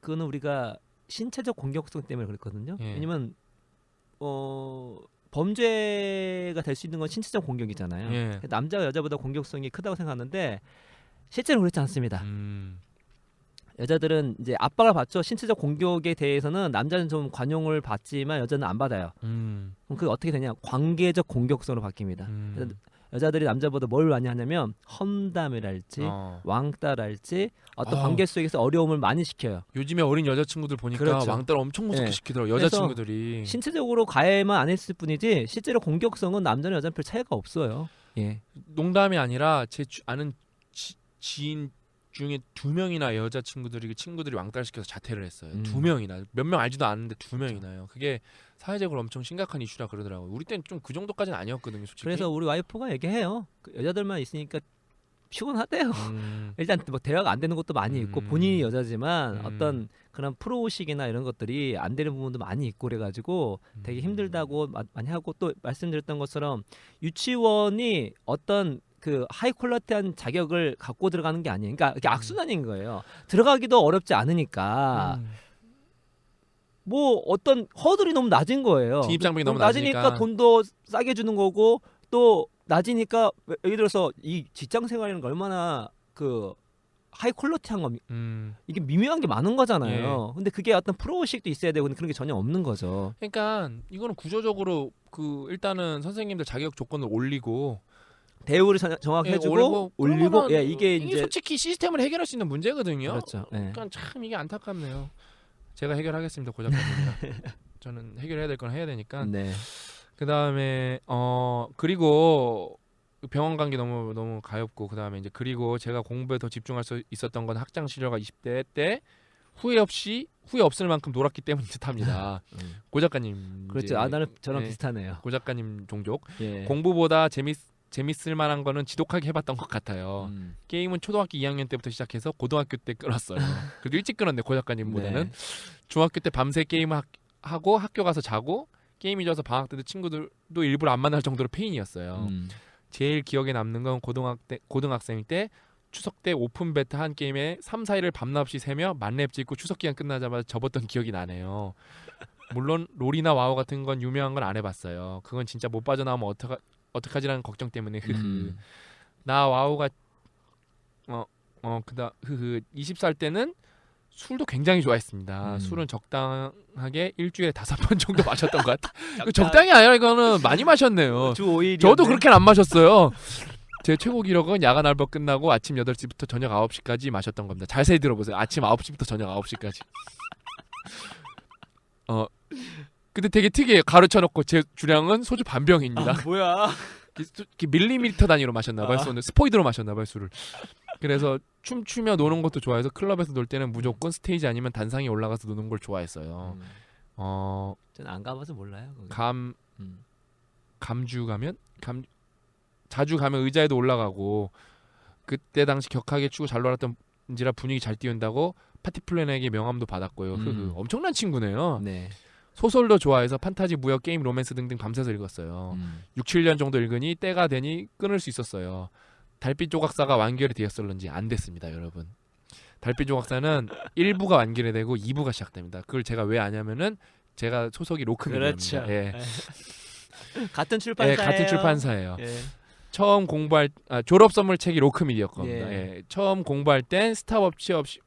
S2: 그거는 우리가 신체적 공격성 때문에 그렇거든요.
S1: 예.
S2: 왜냐면 범죄가 될 수 있는 건 신체적 공격이잖아요.
S1: 예.
S2: 남자가 여자보다 공격성이 크다고 생각하는데 실제로 그렇지 않습니다. 여자들은 이제 압박을 받죠. 신체적 공격에 대해서는 남자는 좀 관용을 받지만 여자는 안 받아요. 그럼 그게 어떻게 되냐? 관계적 공격성으로 바뀝니다. 여자들이 남자보다 뭘 많이 하냐면 험담이랄지 왕따랄지 어떤 관계 속에서 어려움을 많이 시켜요.
S1: 요즘에 어린 여자친구들 보니까
S2: 그렇죠.
S1: 왕따를 엄청 무섭게
S2: 네.
S1: 시키더라고요. 여자친구들이.
S2: 신체적으로 가해만 안 했을 뿐이지 실제로 공격성은 남자는 여자는 별 차이가 없어요. 예.
S1: 농담이 아니라 제 아는 지인 중에 2명이나 여자친구들이 친구들이 왕따를 시켜서 자퇴를 했어요. 2명이나 몇 명 알지도 않는데 2명이나요. 그게 사회적으로 엄청 심각한 이슈라 그러더라고요. 우리 때는 좀 그 정도까지는 아니었거든요, 솔직히.
S2: 그래서 우리 와이프가 얘기해요. 여자들만 있으니까 피곤하대요. 일단 뭐 대화가 안 되는 것도 많이 있고 본인이 여자지만 어떤 그런 프로의식이나 이런 것들이 안 되는 부분도 많이 있고 그래가지고 되게 힘들다고 많이 하고 또 말씀드렸던 것처럼 유치원이 어떤 그 하이 퀄리티한 자격을 갖고 들어가는 게 아니에요. 그러니까 이게 악순환인 거예요. 들어가기도 어렵지 않으니까 뭐 어떤 허들이 너무 낮은 거예요.
S1: 진입장벽이 너무
S2: 낮으니까 돈도 싸게 주는 거고 또 낮으니까 예를 들어서 이 직장 생활이라는 거 얼마나 그 하이 퀄리티한 겁니까? 이게 미묘한 게 많은 거잖아요.
S1: 예.
S2: 근데 그게 어떤 프로의식도 있어야 되고 그런 게 전혀 없는 거죠.
S1: 그러니까 이거는 구조적으로 그 일단은 선생님들 자격 조건을 올리고
S2: 대우를 정확히 해주고 올리고 이게 이제
S1: 솔직히 시스템을 해결할 수 있는 문제거든요.
S2: 그렇죠.
S1: 그러니까 참 이게 안타깝네요. 제가 해결하겠습니다, 고 작가님. 저는 해결해야 될 건 해야 되니까.
S2: 네.
S1: 그다음에 그리고 병원 간 게 너무 가엽고 그다음에 이제 그리고 제가 공부에 더 집중할 수 있었던 건 학창 시절과 20대 때 후회 없을 만큼 놀았기 때문인 듯합니다. 고 작가님.
S2: 그렇죠. 나는 저랑 비슷하네요.
S1: 고 작가님 종족.
S2: 예.
S1: 공부보다 재밌을 만한 거는 지독하게 해봤던 것 같아요. 게임은 초등학교 2학년 때부터 시작해서 고등학교 때 끊었어요. 그래도 일찍 끊었네, 고 작가님보다는. 네. 중학교 때 밤새 게임 하고 학교 가서 자고 게임이 져서 방학 때도 친구들도 일부러 안 만날 정도로 페인이었어요. 제일 기억에 남는 건 고등학생 때 추석 때 오픈 베타 한 게임에 3, 4일을 밤낮 없이 새며 만렙 찍고 추석 기간 끝나자마자 접었던 기억이 나네요. 물론 롤이나 와우 같은 건 유명한 건 안 해봤어요. 그건 진짜 못 빠져나오면 어떡하지라는 걱정 때문에 나 와우가 20살 때는 술도 굉장히 좋아했습니다. 술은 적당하게 일주일에 5번 정도 마셨던 것 같아. 적당히 아니라 이거는 많이 마셨네요.
S2: 주 5일이었네.
S1: 저도 그렇게는 안 마셨어요. 제 최고 기록은 야간 알바 끝나고 아침 8시부터 저녁 9시까지 마셨던 겁니다. 자세히 들어보세요. 아침 9시부터 저녁 9시까지. 근데 되게 특이해요. 가르쳐놓고 제 주량은 소주 반병입니다.
S2: 뭐야?
S1: 밀리미터 단위로 마셨나봐요. 스포이드로 마셨나봐요, 술을. 그래서 춤추며 노는 것도 좋아해서 클럽에서 놀 때는 무조건 스테이지 아니면 단상에 올라가서 노는 걸 좋아했어요.
S2: 저는 안 가봐서 몰라요.
S1: 자주 가면 의자에도 올라가고 그때 당시 격하게 추고 잘 놀았던지라 분위기 잘 띄운다고 파티 플래너에게 명함도 받았고요. 엄청난 친구네요.
S2: 네.
S1: 소설도 좋아해서 판타지, 무협, 게임, 로맨스 등등 밤새서 읽었어요. 6, 7년 정도 읽으니 때가 되니 끊을 수 있었어요. 달빛 조각사가 완결이 되었을런지 안 됐습니다, 여러분. 달빛 조각사는 1부가 완결이 되고 2부가 시작됩니다. 그걸 제가 왜 아냐면은 제가 소속이 로크기 때문에.
S2: 그렇죠.
S1: 예.
S2: 같은 출판사예요.
S1: 같은 출판사예요.
S2: 예.
S1: 처음 공부할 졸업 선물 책이 로크미디어 겁니다.
S2: 예.
S1: 예. 처음 공부할 땐 스탑 취업 시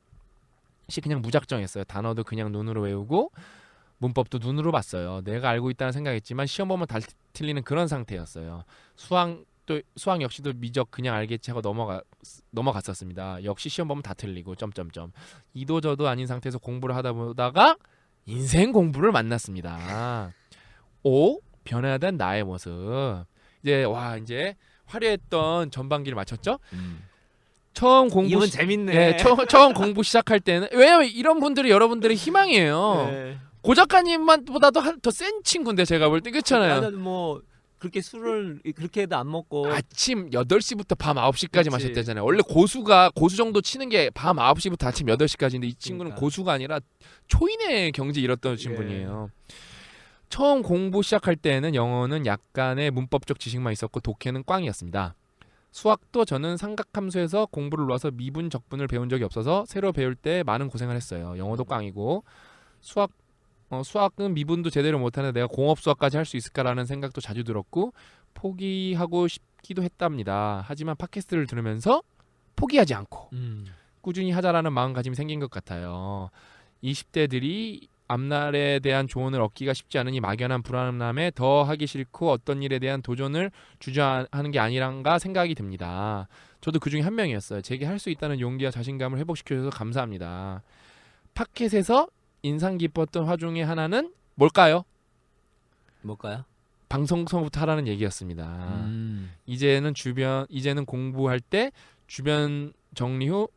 S1: 그냥 무작정했어요. 단어도 그냥 눈으로 외우고 문법도 눈으로 봤어요. 내가 알고 있다는 생각했지만 시험 보면 다 틀리는 그런 상태였어요. 수학 역시도 미적 그냥 알겠지 하고 넘어갔었습니다. 역시 시험 보면 다 틀리고 점점점. 이도 저도 아닌 상태에서 공부를 하다 보다가 인생 공부를 만났습니다. 5. 변화된 나의 모습. 이제 화려했던 전반기를 마쳤죠. 처음 공부
S2: 이건 재밌네.
S1: 네, 처음 공부 시작할 때는 왜냐면 이런 분들이 여러분들의 희망이에요.
S2: 네.
S1: 고 작가님보다도 더 센 친구인데 제가 볼 때 그렇잖아요.
S2: 나는 뭐 그렇게 술을 그렇게도 안 먹고
S1: 아침 8시부터 밤 9시까지
S2: 그치.
S1: 마셨대잖아요. 원래 고수 정도 치는 게 밤 9시부터 아침 8시까지인데 이 친구는
S2: 그러니까.
S1: 고수가 아니라 초인의 경지 잃었던 친분이에요. 처음 공부 시작할 때는 영어는 약간의 문법적 지식만 있었고 독해는 꽝이었습니다. 수학도 저는 삼각함수에서 공부를 놓아서 미분 적분을 배운 적이 없어서 새로 배울 때 많은 고생을 했어요. 영어도 꽝이고 수학은 미분도 제대로 못하는데 내가 공업수학까지 할 수 있을까라는 생각도 자주 들었고 포기하고 싶기도 했답니다. 하지만 팟캐스트를 들으면서 포기하지 않고 꾸준히 하자라는 마음가짐이 생긴 것 같아요. 20대들이 앞날에 대한 조언을 얻기가 쉽지 않으니 막연한 불안함에 더 하기 싫고 어떤 일에 대한 도전을 주저하는 게 아니란가 생각이 듭니다. 저도 그중에 한 명이었어요. 제게 할 수 있다는 용기와 자신감을 회복시켜줘서 감사합니다. 팟캐스트에서 인상 깊었던 화 중에 하나는 뭘까요? 방송서부터 하라는 얘기였습니다. 이제는 공부할 때 주변 정리를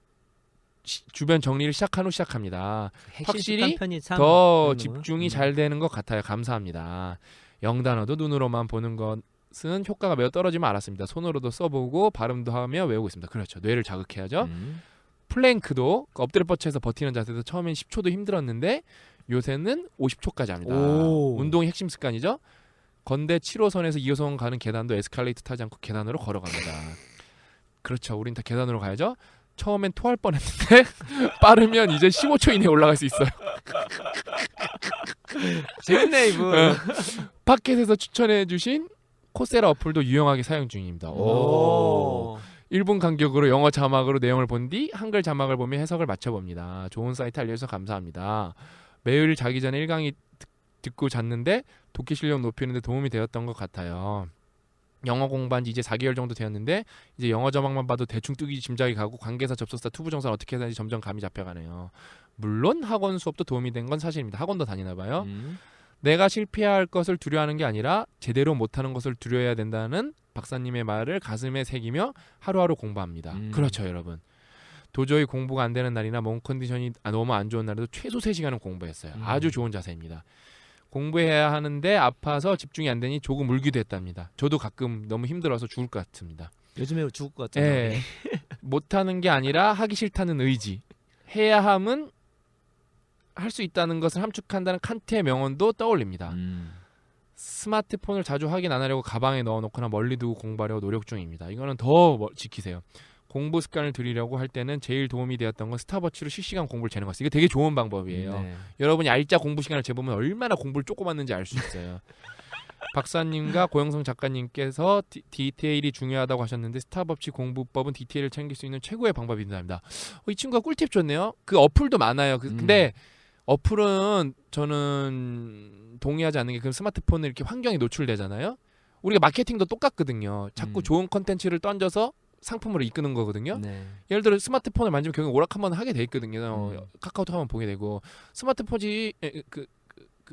S1: 시작한 후 시작합니다. 확실히 더 집중이 잘 되는 것 같아요. 감사합니다. 영단어도 눈으로만 보는 것은 효과가 매우 떨어지면 알았습니다. 손으로도 써보고 발음도 하며 외우고 있습니다. 그렇죠. 뇌를 자극해야죠. 플랭크도 엎드려 뻗쳐서 버티는 자세도 처음엔 10초도 힘들었는데 요새는 50초까지 합니다. 운동이 핵심 습관이죠. 건대 7호선에서 2호선 가는 계단도 에스컬레이터 타지 않고 계단으로 걸어갑니다. 그렇죠. 우린 다 계단으로 가야죠. 처음엔 토할 뻔했는데 빠르면 이제 15초 이내에 올라갈 수 있어요.
S2: 재밌네 이분.
S1: 팟캐스트에서 추천해주신 코세라 어플도 유용하게 사용 중입니다. 1분 간격으로 영어 자막으로 내용을 본 뒤 한글 자막을 보며 해석을 맞춰봅니다. 좋은 사이트 알려주셔서 감사합니다. 매일 자기 전에 1강의 듣고 잤는데 독해 실력 높이는 데 도움이 되었던 것 같아요. 영어 공부한 지 이제 4개월 정도 되었는데 이제 영어 자막만 봐도 대충 뜨기 짐작이 가고 관계사 접속사 투부정사는 어떻게 해야 하는지 점점 감이 잡혀가네요. 물론 학원 수업도 도움이 된 건 사실입니다. 학원도 다니나 봐요. 내가 실패할 것을 두려워하는 게 아니라 제대로 못하는 것을 두려워해야 된다는 박사님의 말을 가슴에 새기며 하루하루 공부합니다. 그렇죠, 여러분. 도저히 공부가 안 되는 날이나 몸 컨디션이 너무 안 좋은 날에도 최소 3시간은 공부했어요. 아주 좋은 자세입니다. 공부해야 하는데 아파서 집중이 안 되니 조금 울기도 했답니다. 저도 가끔 너무 힘들어서 죽을 것 같습니다.
S2: 요즘에 죽을 것 같잖아요.
S1: 네. 못하는 게 아니라 하기 싫다는 의지. 해야 함은 할 수 있다는 것을 함축한다는 칸트의 명언도 떠올립니다. 스마트폰을 자주 확인 안 하려고 가방에 넣어놓거나 멀리 두고 공부하려고 노력 중입니다. 이거는 더 지키세요. 공부 습관을 들이려고 할 때는 제일 도움이 되었던 건 스탑워치로 실시간 공부를 재는 것이에요. 이거 되게 좋은 방법이에요.
S2: 네.
S1: 여러분이 알짜 공부 시간을 재보면 얼마나 공부를 쪼꼬봤는지 알 수 있어요. 박사님과 고영성 작가님께서 디테일이 중요하다고 하셨는데 스탑워치 공부법은 디테일을 챙길 수 있는 최고의 방법입니다. 이 친구가 꿀팁 줬네요. 그 어플도 많아요. 근데 어플은 저는 동의하지 않는 게 그 스마트폰을 이렇게 환경에 노출되잖아요. 우리가 마케팅도 똑같거든요. 자꾸 좋은 컨텐츠를 던져서 상품으로 이끄는 거거든요.
S2: 네.
S1: 예를 들어 스마트폰을 만지면 결국 오락 한번 하게 돼 있거든요. 카카오톡 한번 보게 되고 스마트폰이 그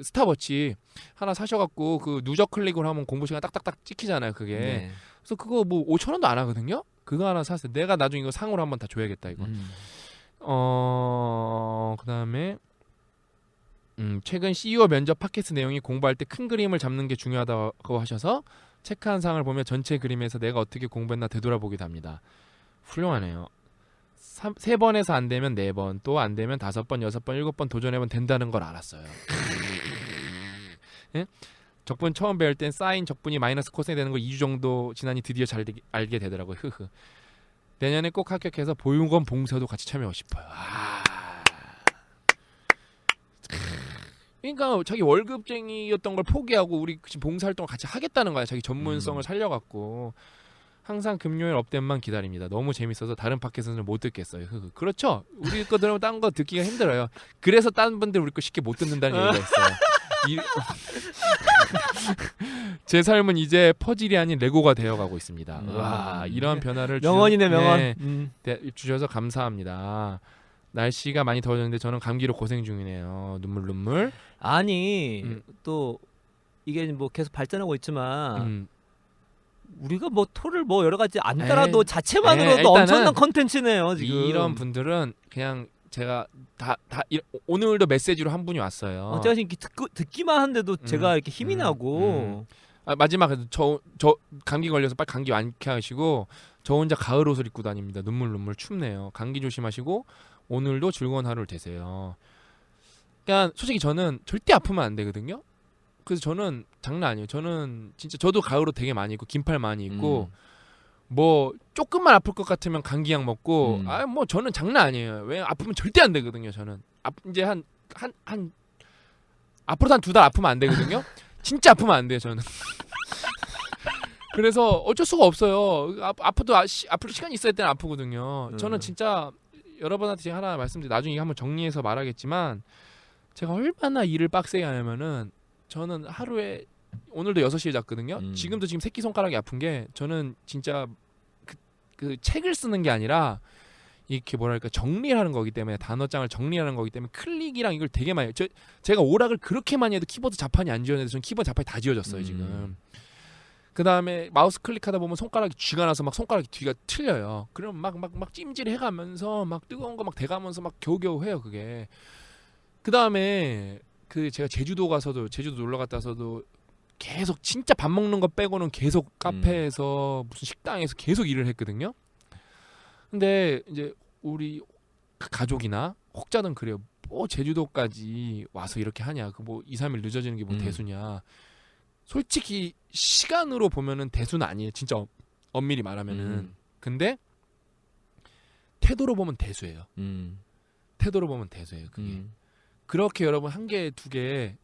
S1: 스탑워치 하나 사셔갖고 그 누적 클릭을 하면 공부 시간 딱딱딱 찍히잖아요. 그게.
S2: 네.
S1: 그래서 그거 뭐 5,000원도 안 하거든요. 그거 하나 샀어요. 내가 나중에 이거 상으로 한번 다 줘야겠다 이거. 그다음에 최근 CEO 면접 팟캐스트 내용이 공부할 때 큰 그림을 잡는 게 중요하다고 하셔서 체크한 사항을 보며 전체 그림에서 내가 어떻게 공부했나 되돌아보기도 합니다. 훌륭하네요. 3번에서 안 되면 4번, 또 안 되면 5번, 6번, 7번 도전해보면 된다는 걸 알았어요. 예? 적분 처음 배울 땐 사인 적분이 마이너스 코사인 되는 걸 2주 정도 지나니 드디어 잘 알게 되더라고요. 내년에 꼭 합격해서 보육원 봉사도 같이 참여하고 싶어요. 그러니까 자기 월급쟁이였던 걸 포기하고 우리 지금 봉사활동을 같이 하겠다는 거야. 자기 전문성을 살려갖고 항상 금요일 업데이트만 기다립니다. 너무 재밌어서 다른 팟캐스트는 못 듣겠어요. 그렇죠. 우리 거 들으면 딴 거 듣기가 힘들어요. 그래서 다른 분들 우리 거 쉽게 못 듣는다는 얘기가 있어요. 제 삶은 이제 퍼즐이 아닌 레고가 되어가고 있습니다. 와, 이런 변화를
S2: 명언이네 명언.
S1: 주셔서 감사합니다. 날씨가 많이 더워졌는데 저는 감기로 고생 중이네요. 눈물.
S2: 아니 또 이게 뭐 계속 발전하고 있지만 우리가 뭐 토를 뭐 여러 가지 안 따라도 자체만으로도 엄청난 컨텐츠네요 지금.
S1: 이런 분들은 그냥 제가 다 오늘도 메시지로 한 분이 왔어요.
S2: 제가 지금 듣기만 한데도 제가 이렇게 힘이 나고.
S1: 마지막에 저 감기 걸려서 빨리 감기 완쾌하시고 저 혼자 가을 옷을 입고 다닙니다. 눈물 춥네요. 감기 조심하시고 오늘도 즐거운 하루를 되세요. 그러니까 솔직히 저는 절대 아프면 안 되거든요. 그래서 저는 장난 아니에요. 저는 진짜 저도 가을 옷 되게 많이 입고 긴팔 많이 입고 뭐 조금만 아플 것 같으면 감기약 먹고 뭐 저는 장난 아니에요. 왜 아프면 절대 안 되거든요. 저는 이제 한 앞으로 한 2달 아프면 안 되거든요. 진짜 아프면 안 돼요. 저는. 그래서 어쩔 수가 없어요. 아파도 아플 시간이 있어야 때는 아프거든요. 저는 진짜 여러분한테 제가 하나 말씀드리고 나중에 한번 정리해서 말하겠지만 제가 얼마나 일을 빡세게 하냐면은 저는 하루에 오늘도 6시에 잤거든요. 지금도 지금 새끼손가락이 아픈 게 저는 진짜 그 책을 쓰는 게 아니라 이렇게 뭐랄까 정리를 하는 거기 때문에 단어장을 정리하는 거기 때문에 클릭이랑 이걸 되게 많이 해요. 제가 오락을 그렇게 많이 해도 키보드 자판이 안 지워졌는데 저는 키보드 자판이 다 지워졌어요 지금. 그 다음에 마우스 클릭하다 보면 손가락이 쥐가 나서 막 손가락이 뒤가 틀려요. 그럼 막 찜질 해가면서 막 뜨거운 거 막 대가면서 막 겨우겨우 해요 그게. 그 다음에 그 제가 제주도 놀러 갔다 와서도 계속 진짜 밥 먹는 거 빼고는 계속 카페에서 무슨 식당에서 계속 일을 했거든요. 근데 이제 우리 가족이나 혹자는 그래요. 뭐 제주도까지 와서 이렇게 하냐. 그 뭐 2-3일 늦어지는 게 뭐 대수냐. 솔직히 시간으로 보면은 대수는 아니에요. 진짜 엄밀히 말하면은. 근데 태도로 보면 대수예요. 태도로 보면 대수예요. 그게. 그렇게 여러분 한 개, 두 개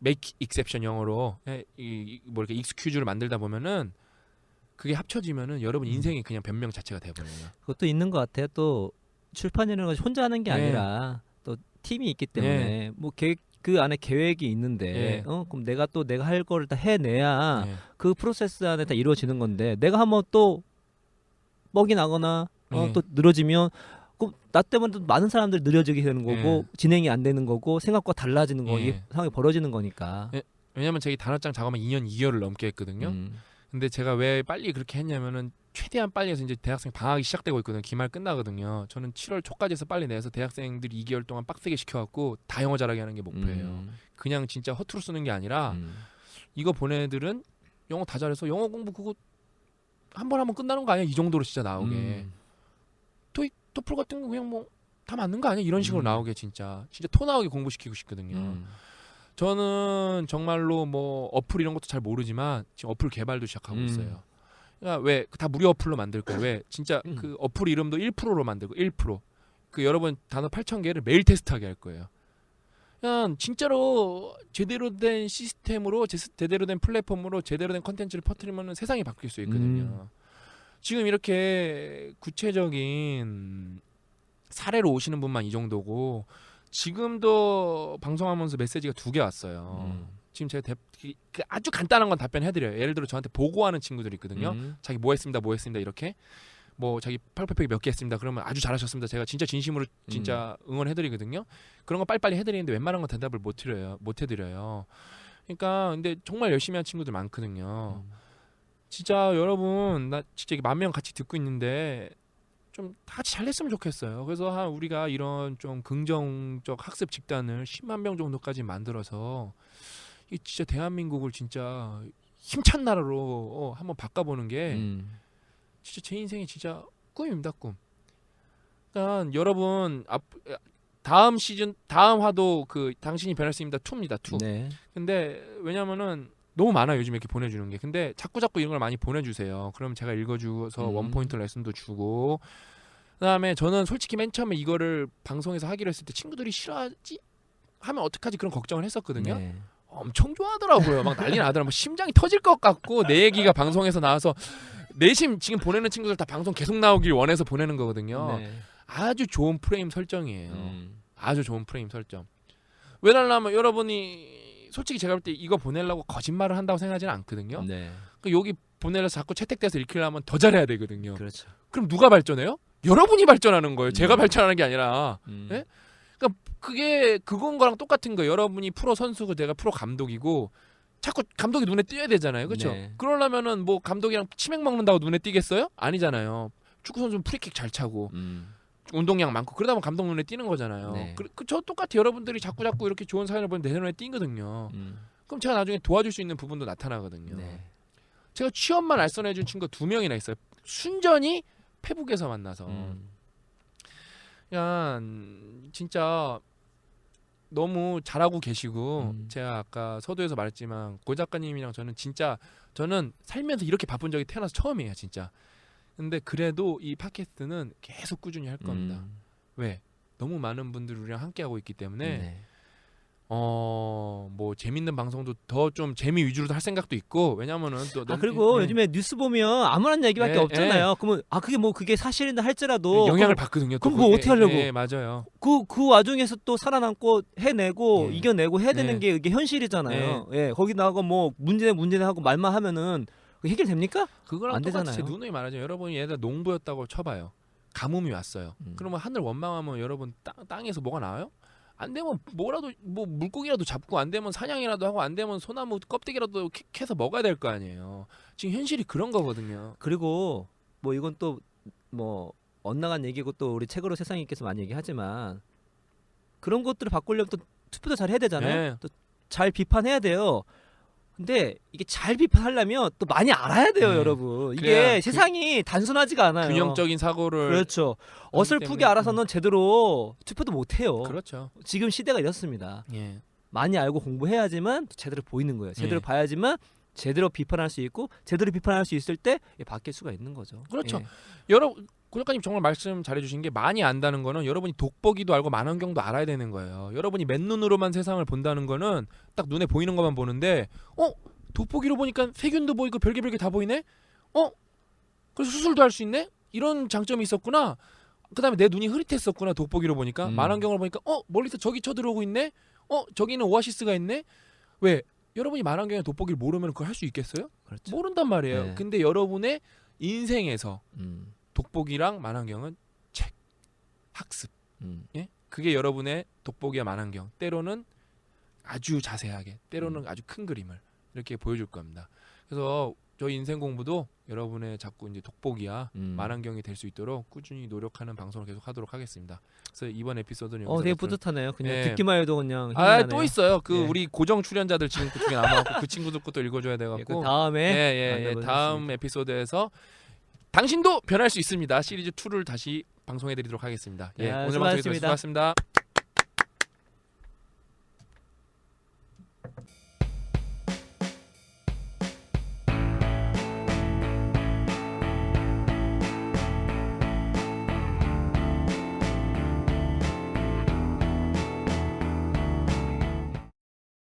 S1: make exception 영어로 뭐 이렇게 excuse를 만들다 보면은 그게 합쳐지면은 여러분 인생이 그냥 변명 자체가 돼버려요.
S2: 그것도 있는 것 같아요. 또 출판이라는 것이 혼자 하는 게 아니라 또 팀이 있기 때문에 뭐 그 안에 계획이 있는데 그럼 내가 할 거를 다 해내야 그 프로세스 안에 다 이루어지는 건데 내가 한번 또 뻑이 나거나 또 늘어지면 나 때문에 또 많은 사람들이 느려지게 되는 거고 진행이 안 되는 거고 생각과 달라지는 거 이게 상황이 벌어지는 거니까.
S1: 왜냐면 제가 단어장 작업만 2년 2개월을 넘게 했거든요. 근데 제가 왜 빨리 그렇게 했냐면은 최대한 빨리 해서 이제 대학생 방학이 시작되고 있거든요. 기말 끝나거든요. 저는 7월 초까지 해서 빨리 내서 대학생들이 2개월 동안 빡세게 시켜갖고 다 영어 잘하게 하는 게 목표예요. 그냥 진짜 허투루 쓰는 게 아니라 이거 보내들은 영어 다 잘해서 영어 공부 그거 한 번 하면 끝나는 거 아니야? 이 정도로 진짜 나오게. 토플 같은 거 그냥 뭐 다 맞는 거 아니야? 이런 식으로 나오게 진짜 토 나오게 공부시키고 싶거든요. 저는 정말로 뭐 어플 이런 것도 잘 모르지만 지금 어플 개발도 시작하고 있어요. 그러니까 왜 다 무료 어플로 만들 거예요. 왜 진짜 그 어플 이름도 1%로 만들고 1%. 그 여러분 단어 8,000개를 매일 테스트하게 할 거예요. 그냥 진짜로 제대로 된 시스템으로 제대로 된 플랫폼으로 제대로 된 컨텐츠를 퍼뜨리면 세상이 바뀔 수 있거든요. 지금 이렇게 구체적인 사례로 오시는 분만 이 정도고 지금도 방송하면서 메시지가 2개 왔어요. 지금 제가 아주 간단한 건 답변해드려요. 예를 들어 저한테 보고하는 친구들이 있거든요. 자기 뭐 했습니다 이렇게 뭐 자기 팔perfect 몇 개 했습니다. 그러면 아주 잘하셨습니다. 제가 진짜 진심으로 진짜 응원해드리거든요. 그런 거 빨리빨리 해드리는데 웬만한 건 대답을 못 해드려요. 그러니까 근데 정말 열심히 한 친구들 많거든요. 진짜 여러분 나 진짜 10,000명 같이 듣고 있는데 좀 다 같이 잘 됐으면 좋겠어요. 그래서 우리가 이런 좀 긍정적 학습 집단을 10만 명 정도까지 만들어서 이 진짜 대한민국을 진짜 힘찬 나라로 한번 바꿔보는 게 진짜 제 인생이 진짜 꿈입니다. 꿈. 그러니까 여러분 다음 시즌 다음 화도 그 당신이 변할 수 있습니다 2입니다. 2.
S2: 네.
S1: 근데 왜냐면은 너무 많아요 요즘 이렇게 보내주는 게. 근데 자꾸 이런 걸 많이 보내주세요. 그럼 제가 읽어주서 원포인트 레슨도 주고. 그다음에 저는 솔직히 맨 처음에 이거를 방송에서 하기로 했을 때 친구들이 싫어하지 하면 어떡하지 그런 걱정을 했었거든요.
S2: 네.
S1: 엄청 좋아하더라고요. 막 난리 나더라고요. 심장이 터질 것 같고 내 얘기가 방송에서 나와서 내심 지금 보내는 친구들 다 방송 계속 나오길 원해서 보내는 거거든요.
S2: 네.
S1: 아주 좋은 프레임 설정이에요. 아주 좋은 프레임 설정. 왜 달라면 여러분이 솔직히 제가 볼 때 이거 보내려고 거짓말을 한다고 생각하지는 않거든요.
S2: 네.
S1: 그러니까 여기 보내려서 자꾸 채택돼서 읽히려면 더 잘해야 되거든요.
S2: 그렇죠.
S1: 그럼 누가 발전해요? 여러분이 발전하는 거예요. 제가 발전하는 게 아니라. 예? 그러니까 그게 그건 거랑 똑같은 거예요. 여러분이 프로 선수고 제가 프로 감독이고 자꾸 감독이 눈에 띄어야 되잖아요. 그렇죠?
S2: 네.
S1: 그러려면은 뭐 감독이랑 치맥 먹는다고 눈에 띄겠어요? 아니잖아요. 축구 선수는 프리킥 잘 차고 운동량 많고 그러다 보면 감독 눈에 띄는 거잖아요.
S2: 네.
S1: 저 똑같이 여러분들이 자꾸 이렇게 좋은 사연을 보면 내 눈에 띄거든요. 그럼 제가 나중에 도와줄 수 있는 부분도 나타나거든요.
S2: 네.
S1: 제가 취업만 알선해준 친구가 2명이나 있어요. 순전히 페북에서 만나서. 그냥 진짜 너무 잘하고 계시고 제가 아까 서두에서 말했지만 고 작가님이랑 저는 살면서 이렇게 바쁜 적이 태어나서 처음이에요, 진짜. 근데 그래도 이 팟캐스트는 계속 꾸준히 할 겁니다. 왜? 너무 많은 분들이 우리랑 함께하고 있기 때문에
S2: 네.
S1: 뭐 재밌는 방송도 더 좀 재미 위주로 할 생각도 있고 왜냐면은 또
S2: 그리고 요즘에 뉴스 보면 아무런 얘기밖에 없잖아요. 그러면 그게 사실인다 할지라도
S1: 영향을 받거든요.
S2: 그럼 뭐 어떻게 하려고?
S1: 맞아요.
S2: 그 와중에서 또 살아남고 해내고 이겨내고 해야 되는 게 이게 현실이잖아요. 예, 거기다가 뭐 문제네 하고 말만 하면은 해결됩니까?
S1: 그거랑
S2: 안
S1: 똑같이
S2: 되잖아요.
S1: 제 누누이 말하죠. 여러분이 얘들 농부였다고 쳐봐요. 가뭄이 왔어요. 그러면 하늘 원망하면 여러분 땅에서 뭐가 나와요? 안 되면 뭐라도 뭐 물고기라도 잡고 안 되면 사냥이라도 하고 안 되면 소나무 껍데기라도 캐서 먹어야 될 거 아니에요. 지금 현실이 그런 거거든요.
S2: 그리고 뭐 이건 또 뭐 엇나간 얘기고 또 우리 책으로 세상님께서 많이 얘기하지만 그런 것들을 바꾸려면 또 투표도 잘 해야 되잖아요.
S1: 네.
S2: 또 잘 비판해야 돼요. 근데 이게 잘 비판하려면 또 많이 알아야 돼요, 여러분. 이게 세상이 단순하지가 않아요.
S1: 균형적인 사고를
S2: 그렇죠. 어설프게 알아서는 제대로 투표도 못 해요.
S1: 그렇죠.
S2: 지금 시대가 이렇습니다.
S1: 예.
S2: 많이 알고 공부해야지만 제대로 보이는 거예요. 제대로 봐야지만 제대로 비판할 수 있고 제대로 비판할 수 있을 때 바뀔 수가 있는 거죠.
S1: 그렇죠. 여러분 고 작가님 정말 말씀 잘해주신 게 많이 안다는 거는 여러분이 돋보기도 알고 만원경도 알아야 되는 거예요. 여러분이 맨눈으로만 세상을 본다는 거는 딱 눈에 보이는 것만 보는데 돋보기로 보니까 세균도 보이고 별게 다 보이네? 그래서 수술도 할 수 있네? 이런 장점이 있었구나. 그 다음에 내 눈이 흐릿했었구나. 돋보기로 보니까 만원경으로 보니까 멀리서 저기 쳐들어오고 있네? 저기는 오아시스가 있네? 왜? 여러분이 만원경에 돋보기를 모르면 그걸 할 수 있겠어요?
S2: 그렇죠.
S1: 모른단 말이에요.
S2: 네.
S1: 근데 여러분의 인생에서 돋보기랑 만원경은 책, 학습. 예? 그게 여러분의 돋보기와 만원경. 때로는 아주 자세하게, 때로는 아주 큰 그림을 이렇게 보여줄 겁니다. 그래서 저희 인생 공부도 여러분의 자꾸 이제 돋보기와 만원경이 될 수 있도록 꾸준히 노력하는 방송을 계속 하도록 하겠습니다. 그래서 이번 에피소드는
S2: 되게
S1: 여기서
S2: 뿌듯하네요. 그냥 듣기만 해도 그냥 힘이
S1: 또
S2: 나네요.
S1: 있어요. 우리 고정 출연자들 지금 그중에 남아갖고 그 친구들 것도 읽어줘야 돼갖고
S2: 다음에
S1: 다음 에피소드에서 당신도 변할 수 있습니다. 시리즈 2를 다시 방송해드리도록 하겠습니다. 오늘 방송에서 수고하셨습니다.